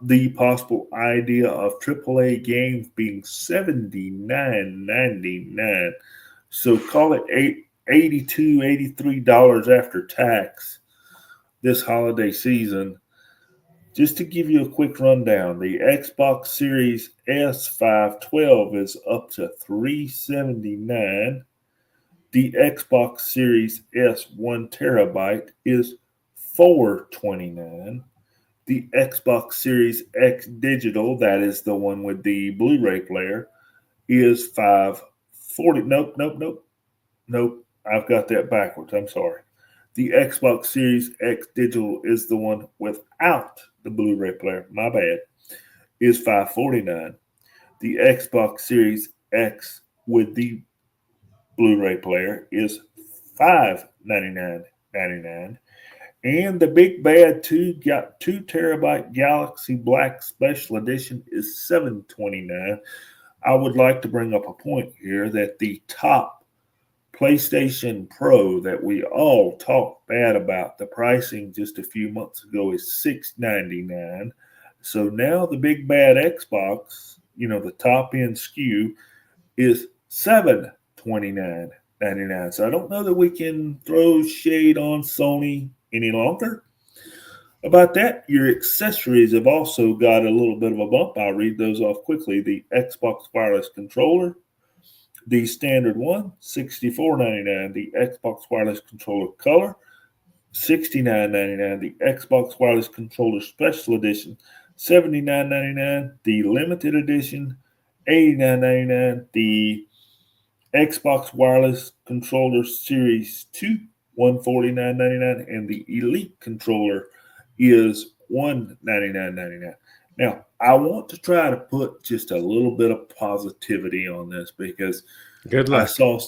the possible idea of AAA games being $79.99. So call it $82, $83 after tax this holiday season. Just to give you a quick rundown, the Xbox Series S 512 is up to $379. The Xbox Series S 1 terabyte is $429. The Xbox Series X Digital, that is the one with the Blu-ray player, is $540. Nope. I've got that backwards. I'm sorry. The Xbox Series X Digital is the one without the Blu-ray player. My bad. Is $549. The Xbox Series X with the Blu-ray player is $599.99. And the Big Bad 2 terabyte Galaxy Black Special Edition is $729. I would like to bring up a point here that the top PlayStation Pro that we all talked bad about, the pricing just a few months ago is $699. So now the Big Bad Xbox the top end SKU is $729.99. So I don't know that we can throw shade on Sony any longer about that. Your accessories have also got a little bit of a bump. I'll read those off quickly. The Xbox wireless controller, the standard one, $64.99. The Xbox wireless controller color, $69.99. The Xbox wireless controller special edition, $79.99. The limited edition, $89.99. The Xbox wireless controller series 2, $149.99, and the elite controller is $199.99. Now, I want to try to put just a little bit of positivity on this because Good I luck. saw,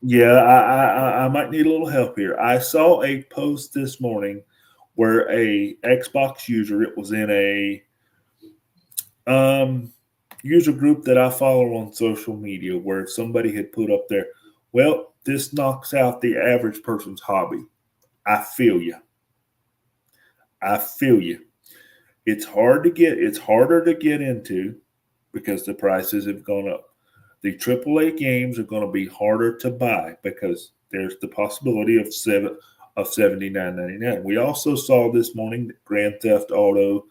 yeah, I might need a little help here. I saw a post this morning where a Xbox user, it was in a user group that I follow on social media, where somebody had put up there, well, this knocks out the average person's hobby. I feel you. I feel you. It's harder to get into because the prices have gone up. The AAA games are going to be harder to buy because there's the possibility of 79.99. We also saw this morning that Grand Theft Auto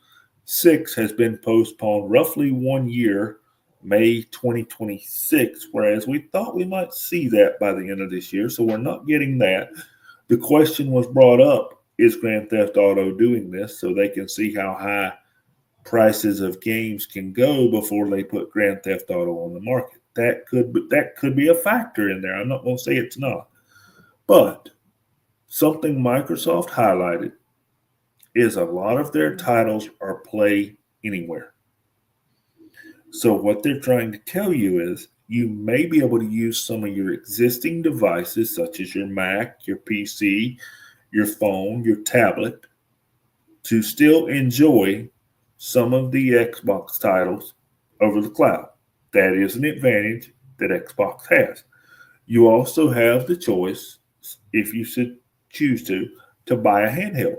6 has been postponed roughly 1 year, May 2026, whereas we thought we might see that by the end of this year. So we're not getting that. The question was brought up, is Grand Theft Auto doing this so they can see how high prices of games can go before they put Grand Theft Auto on the market? That could be a factor in there. I'm not going to say it's not. But something Microsoft highlighted is a lot of their titles are play anywhere. So what they're trying to tell you is you may be able to use some of your existing devices, such as your Mac, your PC, your phone, your tablet, to still enjoy some of the Xbox titles over the cloud. That is an advantage that Xbox has. You also have the choice, if you should choose to buy a handheld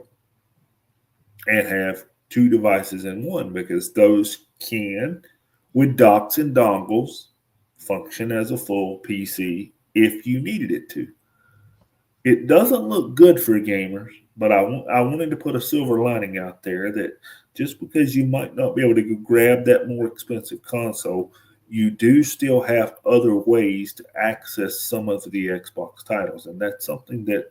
and have two devices in one, because those can, with docks and dongles, function as a full PC if you needed it to. It doesn't look good for gamers, but I wanted to put a silver lining out there that just because you might not be able to grab that more expensive console, you do still have other ways to access some of the Xbox titles. And that's something that,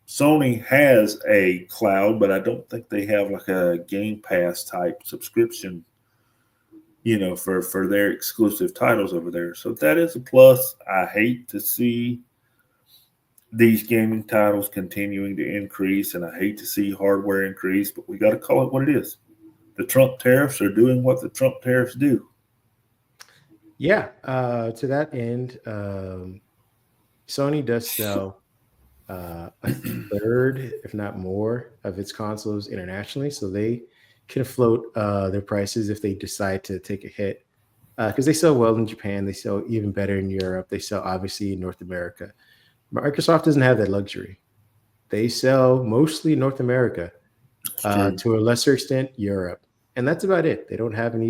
Sony has a cloud, but I don't think they have like a Game Pass type subscription, for their exclusive titles over there. So that is a plus. I hate to see these gaming titles continuing to increase, and I hate to see hardware increase, but we got to call it what it is. The Trump tariffs are doing what the Trump tariffs do. Yeah. To that end, Sony does sell a third, if not more, of its consoles internationally, so they can float their prices if they decide to take a hit. Because they sell well in Japan, they sell even better in Europe, they sell obviously in North America. Microsoft doesn't have that luxury. They sell mostly in North America, It's true. to a lesser extent Europe, and that's about it. They don't have an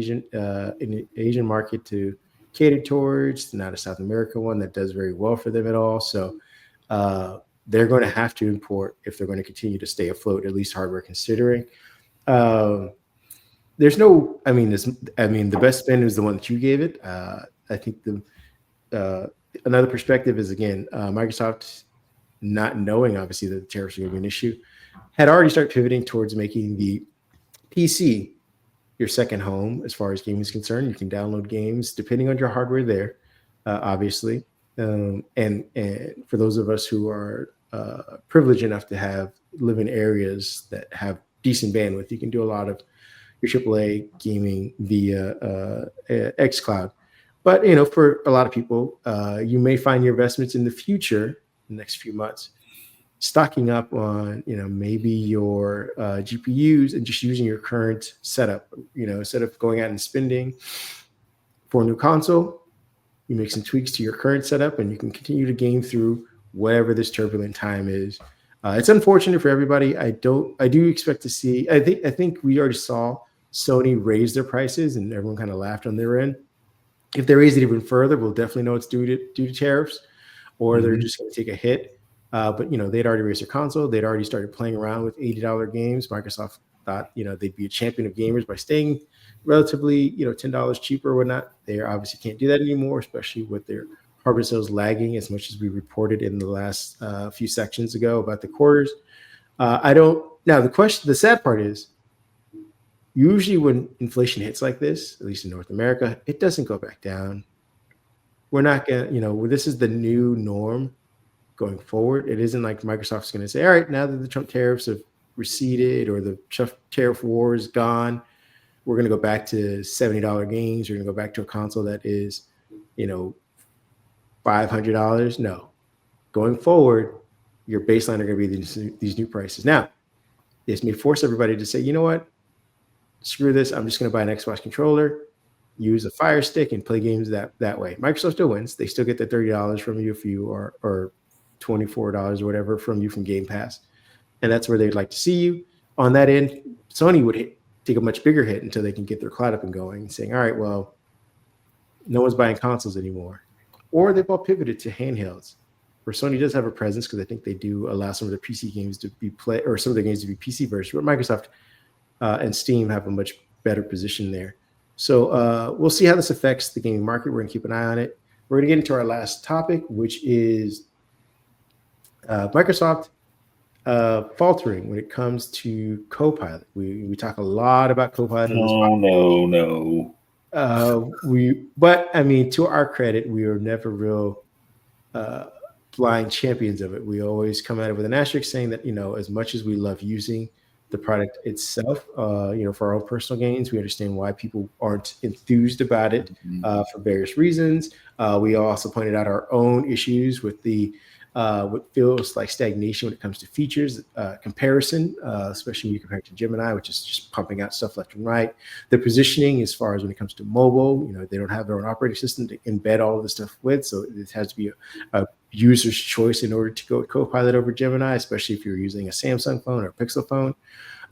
Asian market to cater towards, not a South America one that does very well for them at all. So uh, they're going to have to import if they're going to continue to stay afloat, at least hardware considering. Um, there's no, the best spin is the one that you gave it. I think the uh, another perspective is again, Microsoft not knowing obviously that the tariffs are going to be an issue, had already started pivoting towards making the PC your second home as far as gaming is concerned. You can download games depending on your hardware there, obviously. And for those of us who are privileged enough to live in areas that have decent bandwidth, you can do a lot of your AAA gaming via xCloud. But for a lot of people, you may find your investments in the future, the next few months, stocking up on maybe your GPUs and just using your current setup. Instead of going out and spending for a new console, you make some tweaks to your current setup and you can continue to game through whatever this turbulent time is. It's unfortunate for everybody. I do expect to see. I think we already saw Sony raised their prices and everyone kind of laughed on their end. If they raise it even further, we'll definitely know it's due to tariffs, or they're Mhm. just going to take a hit. But they'd already raised their console. They'd already started playing around with $80 games. Microsoft thought they'd be a champion of gamers by staying relatively $10 cheaper or whatnot. They obviously can't do that anymore, especially with their hardware sales lagging as much as we reported in the last few sections ago about the quarters. I don't now. The sad part is, usually when inflation hits like this, at least in North America, it doesn't go back down. We're not gonna, this is the new norm going forward. It isn't like Microsoft's going to say, all right, now that the Trump tariffs have receded or the tariff war is gone, we're going to go back to $70 games. We're going to go back to a console that is, $500. No, going forward, your baseline are going to be these new prices. Now, this may force everybody to say, you know what, screw this. I'm just going to buy an Xbox controller, use a Fire Stick, and play games that way. Microsoft still wins. They still get the $30 from you if you are, or $24 or whatever from you from Game Pass, and that's where they'd like to see you. On that end, Sony would take a much bigger hit until they can get their cloud up and going, saying, all right, well, no one's buying consoles anymore. Or they've all pivoted to handhelds, where Sony does have a presence because I think they do allow some of their PC games to be play, or some of their games to be PC versions. But Microsoft and Steam have a much better position there. So we'll see how this affects the gaming market. We're going to keep an eye on it. We're going to get into our last topic, which is Microsoft faltering when it comes to Copilot. We talk a lot about Copilot on this Oh no. but I mean, to our credit, we are never real uh, blind champions of it. We always come at it with an asterisk, saying that as much as we love using the product itself, for our own personal gains, we understand why people aren't enthused about it for various reasons. We also pointed out our own issues with what feels like stagnation when it comes to features comparison, especially when you compare it to Gemini, which is just pumping out stuff left and right. The positioning, as far as when it comes to mobile, they don't have their own operating system to embed all of the stuff with, so it has to be a user's choice in order to go with Copilot over Gemini, especially if you're using a Samsung phone or a Pixel phone.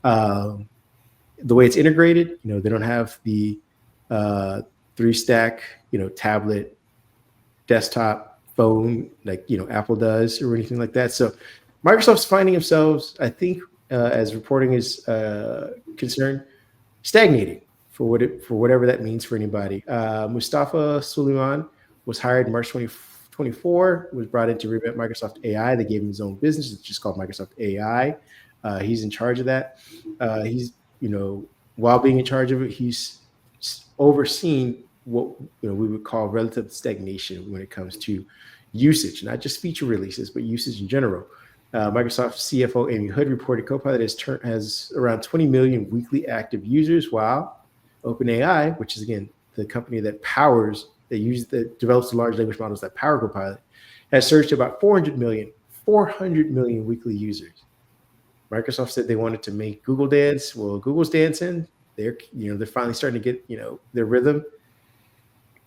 The way it's integrated, they don't have the 3-stack, tablet, desktop, phone like Apple does or anything like that. So Microsoft's finding themselves, I think, as reporting is concerned, stagnating for whatever that means for anybody. Mustafa Suleyman was hired in March 2024, was brought in to revamp Microsoft AI. They gave him his own business. It's just called Microsoft AI. He's in charge of that. He's, while being in charge of it, he's overseen what we would call relative stagnation when it comes to usage, not just feature releases, but usage in general. Microsoft CFO Amy Hood reported Copilot has around 20 million weekly active users, while OpenAI, which is again the company that develops the large language models that power Copilot, has surged to about 400 million weekly users. Microsoft said they wanted to make Google dance. Well, Google's dancing. They're finally starting to get their rhythm.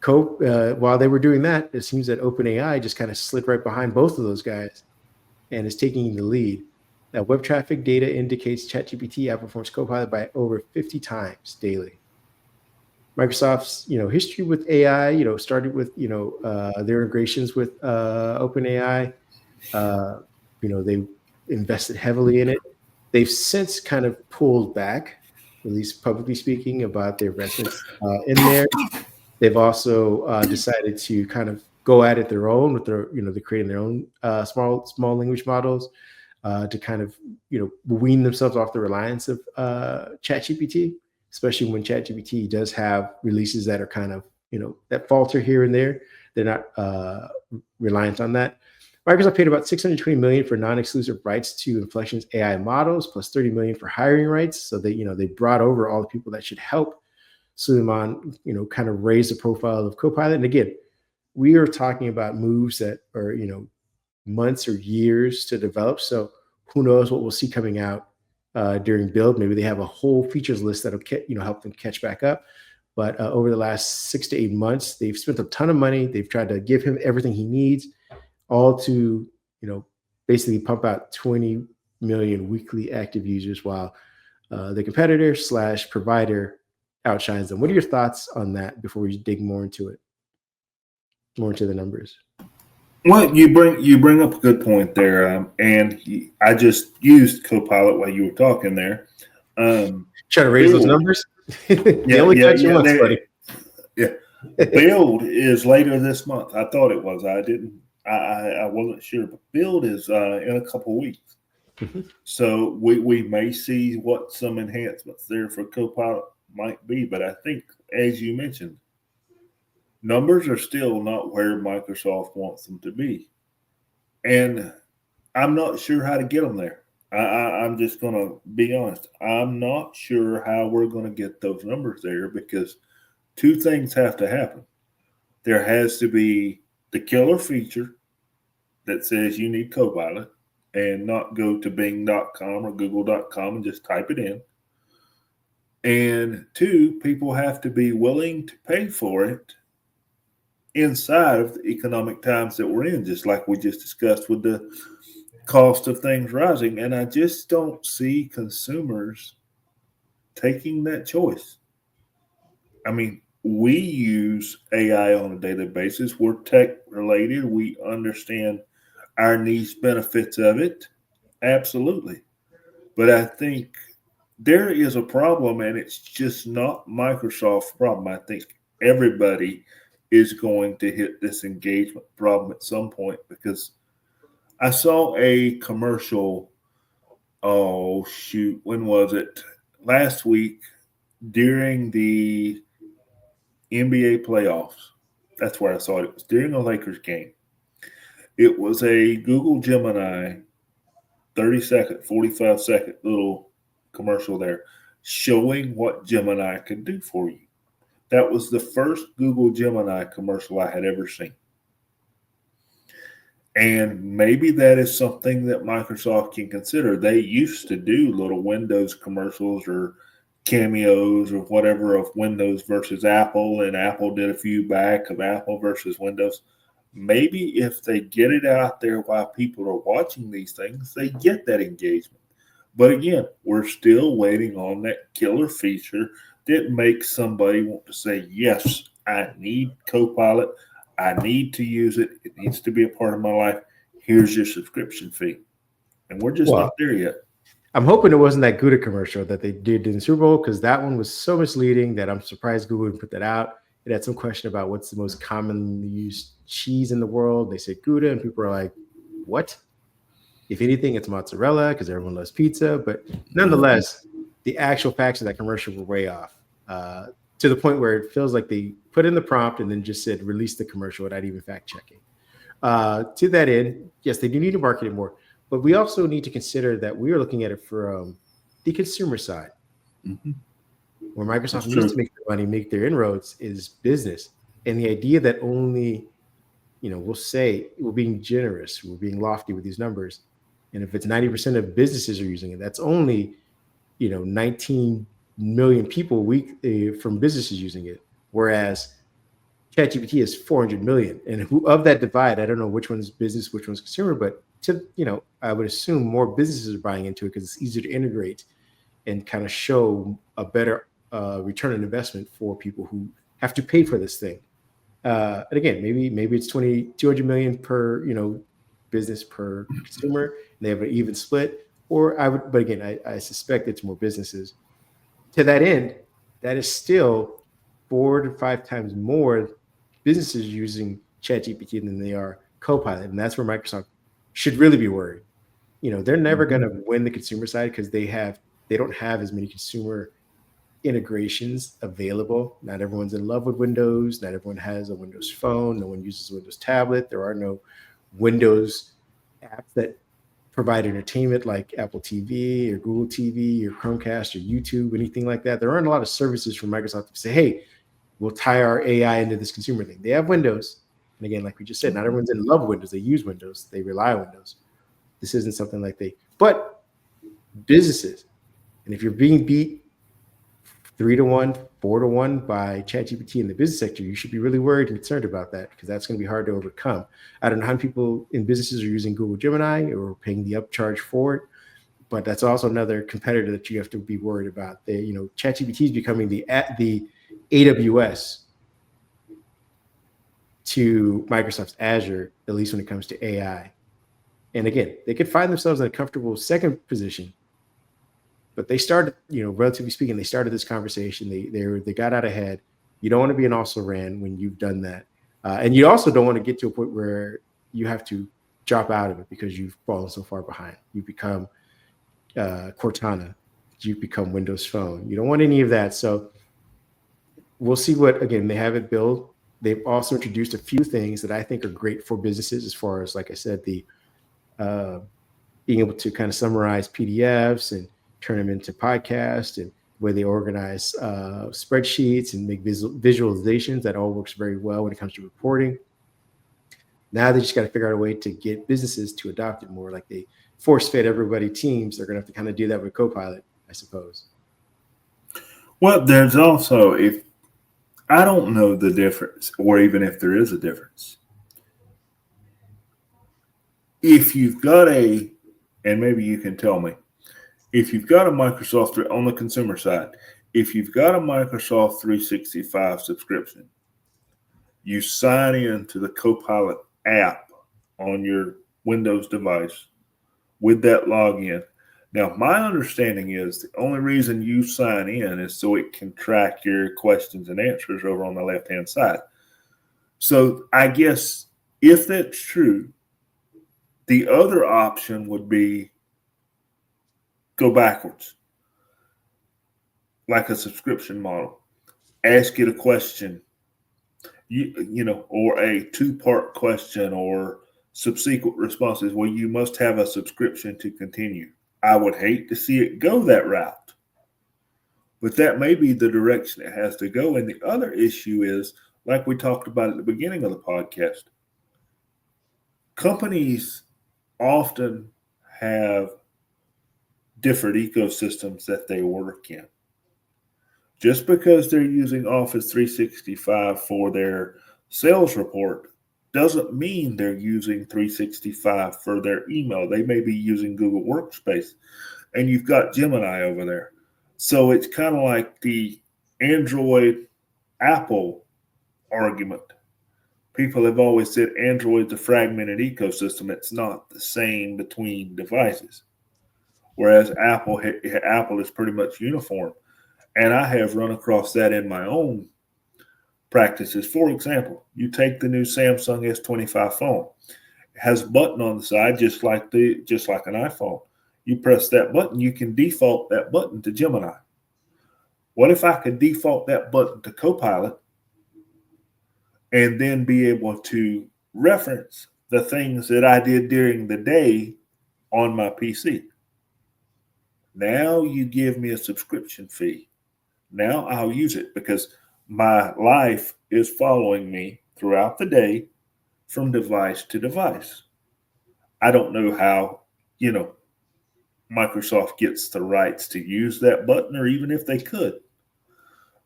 While they were doing that, it seems that OpenAI just kind of slid right behind both of those guys and is taking the lead. Now, web traffic data indicates ChatGPT outperforms Copilot by over 50 times daily. Microsoft's history with AI started with their integrations with OpenAI. They invested heavily in it. They've since kind of pulled back, at least publicly speaking, about their investments in there. They've also decided to kind of go at it their own with they're creating their own small language models to kind of wean themselves off the reliance of ChatGPT, especially when ChatGPT does have releases that are kind of that falter here and there. They're not reliant on that. Microsoft paid about $620 million for non-exclusive rights to Inflection's AI models, plus $30 million for hiring rights. So they brought over all the people that should help Suleiman, kind of raise the profile of Copilot. And again, we are talking about moves that are, months or years to develop. So who knows what we'll see coming out during build. Maybe they have a whole features list that'll help them catch back up. But over the last 6 to 8 months, they've spent a ton of money. They've tried to give him everything he needs, all to, basically pump out 20 million weekly active users, while the competitor / provider outshines them. What are your thoughts on that before we dig more into it, more into the numbers? Well, you bring up a good point there, and I just used Copilot while you were talking there. Try to raise those Build, numbers. They yeah, only yeah, cut you yeah, once, buddy. yeah. Build is later this month. I thought it was. I didn't. I wasn't sure, but Build is in a couple of weeks. So we may see what some enhancements there for Copilot might be. But I think, as you mentioned, numbers are still not where Microsoft wants them to be, and I'm not sure how to get them there. I'm just going to be honest. I'm not sure how we're going to get those numbers there because two things have to happen. There has to be the killer feature that says you need Copilot and not go to Bing.com or Google.com and just type it in. And two, people have to be willing to pay for it inside of the economic times that we're in, just like we just discussed with the cost of things rising. And I just don't see consumers taking that choice. I mean, we use AI on a daily basis. We're tech related. We understand our niche benefits of it. Absolutely. But I think there is a problem, and it's just not Microsoft's problem. I think everybody is going to hit this engagement problem at some point because I saw a commercial. Oh, shoot. When was it? Last week during the NBA playoffs. That's where I saw it. It was during a Lakers game. It was a Google Gemini 30-second, 45-second little commercial there showing what Gemini could do for you. That was the first Google Gemini commercial I had ever seen. And maybe that is something that Microsoft can consider. They used to do little Windows commercials or cameos or whatever of Windows versus Apple, and Apple did a few back of Apple versus Windows. Maybe if they get it out there while people are watching these things, they get that engagement. But again, we're still waiting on that killer feature that makes somebody want to say, yes, I need Copilot. I need to use it. It needs to be a part of my life. Here's your subscription fee. And we're just not there yet. I'm hoping it wasn't that Gouda commercial that they did in the Super Bowl, because that one was so misleading that I'm surprised Google would put that out. It had some question about what's the most commonly used cheese in the world. They said Gouda, and people are like, what? If anything, it's mozzarella because everyone loves pizza. But nonetheless, the actual facts of that commercial were way off, to the point where it feels like they put in the prompt and then just said, release the commercial without even fact checking. To that end, yes, they do need to market it more. But we also need to consider that we are looking at it from the consumer side. Where Microsoft needs to make their money, make their inroads is business. And the idea that only, we'll say we're being generous, we're being lofty with these numbers. And if it's 90% of businesses are using it, that's only, 19 million people a week from businesses using it. Whereas ChatGPT is 400 million. And who of that divide, I don't know which one's business, which one's consumer, but I would assume more businesses are buying into it because it's easier to integrate and kind of show a better return on investment for people who have to pay for this thing. And again, maybe it's 200 million per business per consumer, and they have an even split. But again, I suspect it's more businesses. To that end, that is still 4 to 5 times more businesses using ChatGPT than they are Copilot, and that's where Microsoft should really be worried. They're never going to win the consumer side because they don't have as many consumer integrations available. Not everyone's in love with Windows. Not everyone has a Windows phone. No one uses a Windows tablet. There are no Windows apps that provide entertainment like Apple TV or Google TV or Chromecast or YouTube, anything like that. There aren't a lot of services from Microsoft to say, hey, we'll tie our AI into this consumer thing. They have Windows. And again, like we just said, not everyone's in love with Windows. They use Windows. They rely on Windows. This isn't something like but businesses. And if you're being beat 3-1, 4-1 by ChatGPT in the business sector, you should be really worried and concerned about that because that's going to be hard to overcome. I don't know how many people in businesses are using Google Gemini or paying the upcharge for it, but that's also another competitor that you have to be worried about. ChatGPT is becoming the AWS to Microsoft's Azure, at least when it comes to AI. And again, they could find themselves in a comfortable second position, but they started, relatively speaking, they started this conversation. They got out ahead. You don't want to be an also ran when you've done that, and you also don't want to get to a point where you have to drop out of it because you've fallen so far behind. You become Cortana, you become Windows Phone. You don't want any of that. So we'll see what, again, they have it built. They've also introduced a few things that I think are great for businesses, as far as, like I said, the being able to kind of summarize PDFs and turn them into podcasts, and where they organize spreadsheets and make visualizations. That all works very well when it comes to reporting. Now they just got to figure out a way to get businesses to adopt it more. Like they force fed everybody Teams. They're going to have to kind of do that with Copilot, I suppose. Well, there's also, if I don't know the difference, or even if there is a difference, if you've got and maybe you can tell me, if you've got a Microsoft on the consumer side, if you've got a Microsoft 365 subscription, you sign in to the Copilot app on your Windows device with that login. Now, my understanding is the only reason you sign in is so it can track your questions and answers over on the left-hand side. So I guess if that's true, the other option would be go backwards, like a subscription model. Ask it a question, or a two-part question, or subsequent responses. Well, you must have a subscription to continue. I would hate to see it go that route, but that may be the direction it has to go. And the other issue is, like we talked about at the beginning of the podcast, companies often have different ecosystems that they work in. Just because they're using Office 365 for their sales report doesn't mean they're using 365 for their email. They may be using Google Workspace, and you've got Gemini over there. So it's kind of like the Android Apple argument. People have always said Android's a fragmented ecosystem. It's not the same between devices. Whereas Apple is pretty much uniform. And I have run across that in my own practices. For example, you take the new Samsung S25 phone. It has a button on the side just like an iPhone. You press that button, you can default that button to Gemini. What if I could default that button to Copilot and then be able to reference the things that I did during the day on my PC? Now you give me a subscription fee. Now I'll use it because my life is following me throughout the day from device to device. I don't know how, Microsoft gets the rights to use that button, or even if they could.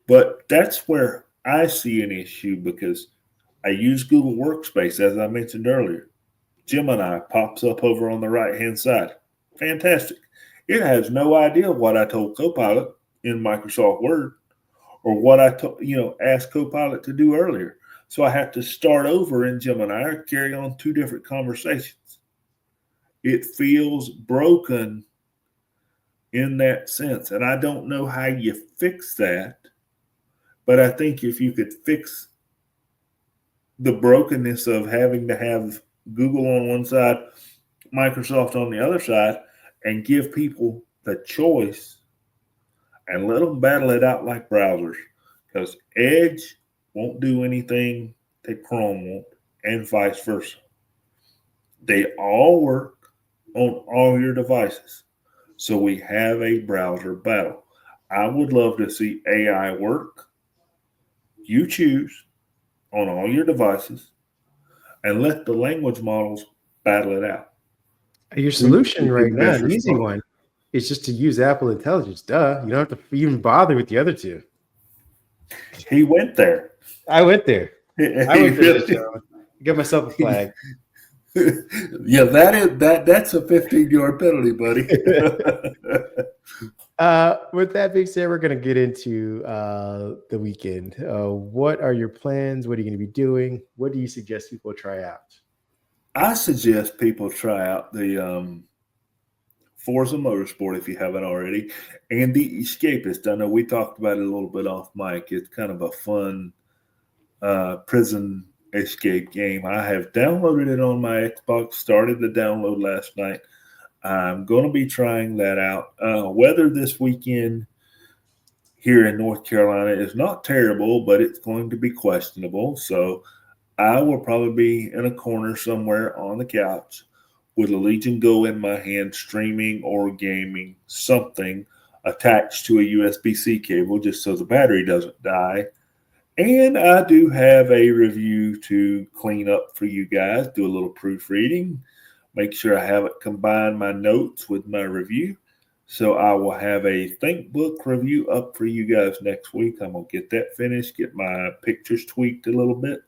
But that's where I see an issue, because I use Google Workspace, as I mentioned earlier. Gemini pops up over on the right-hand side. Fantastic. It has no idea what I told Copilot in Microsoft Word, or what I asked Copilot to do earlier. So I have to start over in Gemini or carry on two different conversations. It feels broken in that sense. And I don't know how you fix that, but I think if you could fix the brokenness of having to have Google on one side, Microsoft on the other side, and give people the choice and let them battle it out like browsers, because Edge won't do anything that Chrome won't, and vice versa. They all work on all your devices. So we have a browser battle. I would love to see AI work. You choose on all your devices and let the language models battle it out. Your solution right now, an easy one, is just to use Apple Intelligence. Duh. You don't have to even bother with the other two. He went there. I went there. I went there. Got myself a flag. Yeah, that's a 15-yard penalty, buddy. With that being said, we're going to get into the weekend. What are your plans? What are you going to be doing? What do you suggest people try out? I suggest people try out the Forza Motorsport if you haven't already, and the Escapist. I know we talked about it a little bit off mic. It's kind of a fun prison escape game. I have downloaded it on my Xbox, started the download last night. I'm going to be trying that out. Weather this weekend here in North Carolina is not terrible, but it's going to be questionable. So I will probably be in a corner somewhere on the couch with a Legion Go in my hand, streaming or gaming something attached to a USB-C cable just so the battery doesn't die. And I do have a review to clean up for you guys, do a little proofreading, make sure I haven't combined my notes with my review. So I will have a Think Book review up for you guys next week. I'm going to get that finished, get my pictures tweaked a little bit.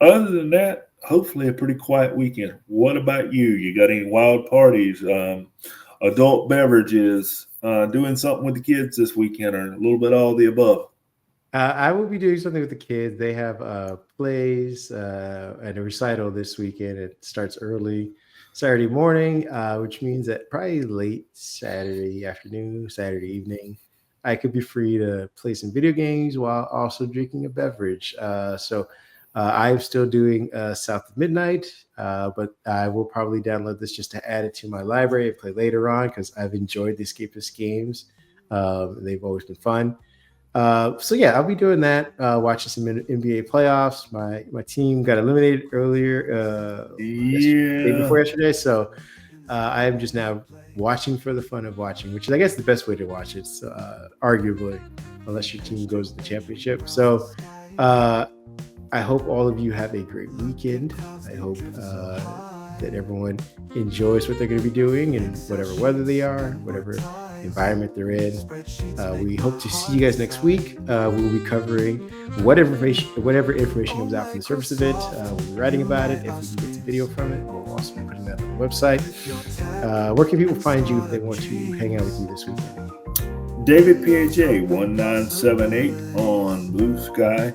Other than that, hopefully a pretty quiet weekend. What about you? You got any wild parties, adult beverages, doing something with the kids this weekend, or a little bit all the above? I will be doing something with the kids. They have plays and a recital this weekend. It starts early Saturday morning, which means that probably late Saturday afternoon, Saturday evening, I could be free to play some video games while also drinking a beverage. I'm still doing South of Midnight, but I will probably download this just to add it to my library and play later on because I've enjoyed the escapist games. They've always been fun. So I'll be doing that. Watching some NBA playoffs. My team got eliminated earlier, yesterday, day before Yeah. yesterday. So I am just now watching for the fun of watching, which is I guess the best way to watch it. Arguably, unless your team goes to the championship. So uh, I hope all of you have a great weekend. I hope that everyone enjoys what they're going to be doing and whatever weather they are, whatever environment they're in. We hope to see you guys next week. We'll be covering whatever information comes out from the surface of it. We'll be writing about it. If we can get some video from it, we'll also be putting that on the website. Where can people find you if they want to hang out with you this weekend? David PHA 1978 on Blue Sky.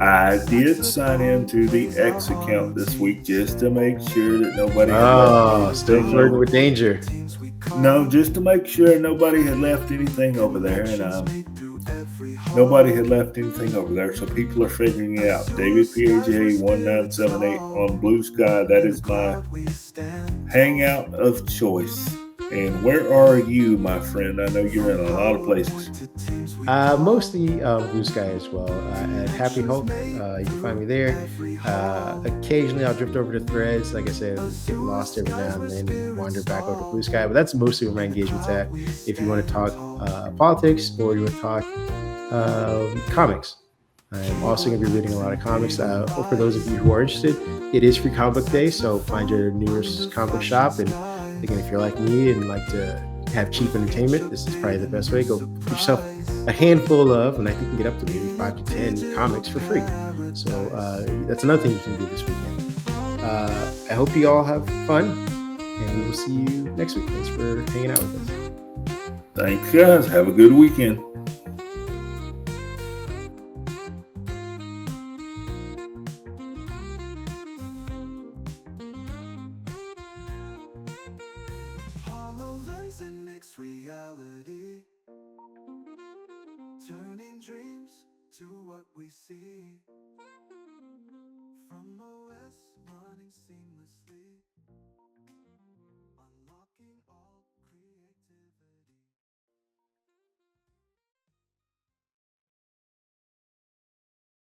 I did sign into the X account this week just to make sure that nobody had left Oh, still anything flirting over. with danger. No, just to make sure nobody had left anything over there, and nobody had left anything over there. So people are figuring it out. David PHA 1978 on Blue Sky. That is my hangout of choice. And where are you, my friend? I know you're in a lot of places. Mostly Blue Sky as well. At Happy Hope, you can find me there. Occasionally, I'll drift over to Threads. Like I said, get lost every now and then and wander back over to Blue Sky. But that's mostly where my engagement's at. If you want to talk politics or you want to talk comics, I'm also going to be reading a lot of comics. For those of you who are interested, it is Free Comic Book Day, so find your nearest comic book shop. And again, if you're like me and like to have cheap entertainment, this is probably the best way. Go get yourself a handful of, and I think you can get up to maybe 5 to 10 comics for free. So that's another thing you can do this weekend. I hope you all have fun, and we will see you next week. Thanks for hanging out with us. Thanks, guys. Have a good weekend. HoloLens and mixed reality, turning dreams to what we see. From OS running seamlessly.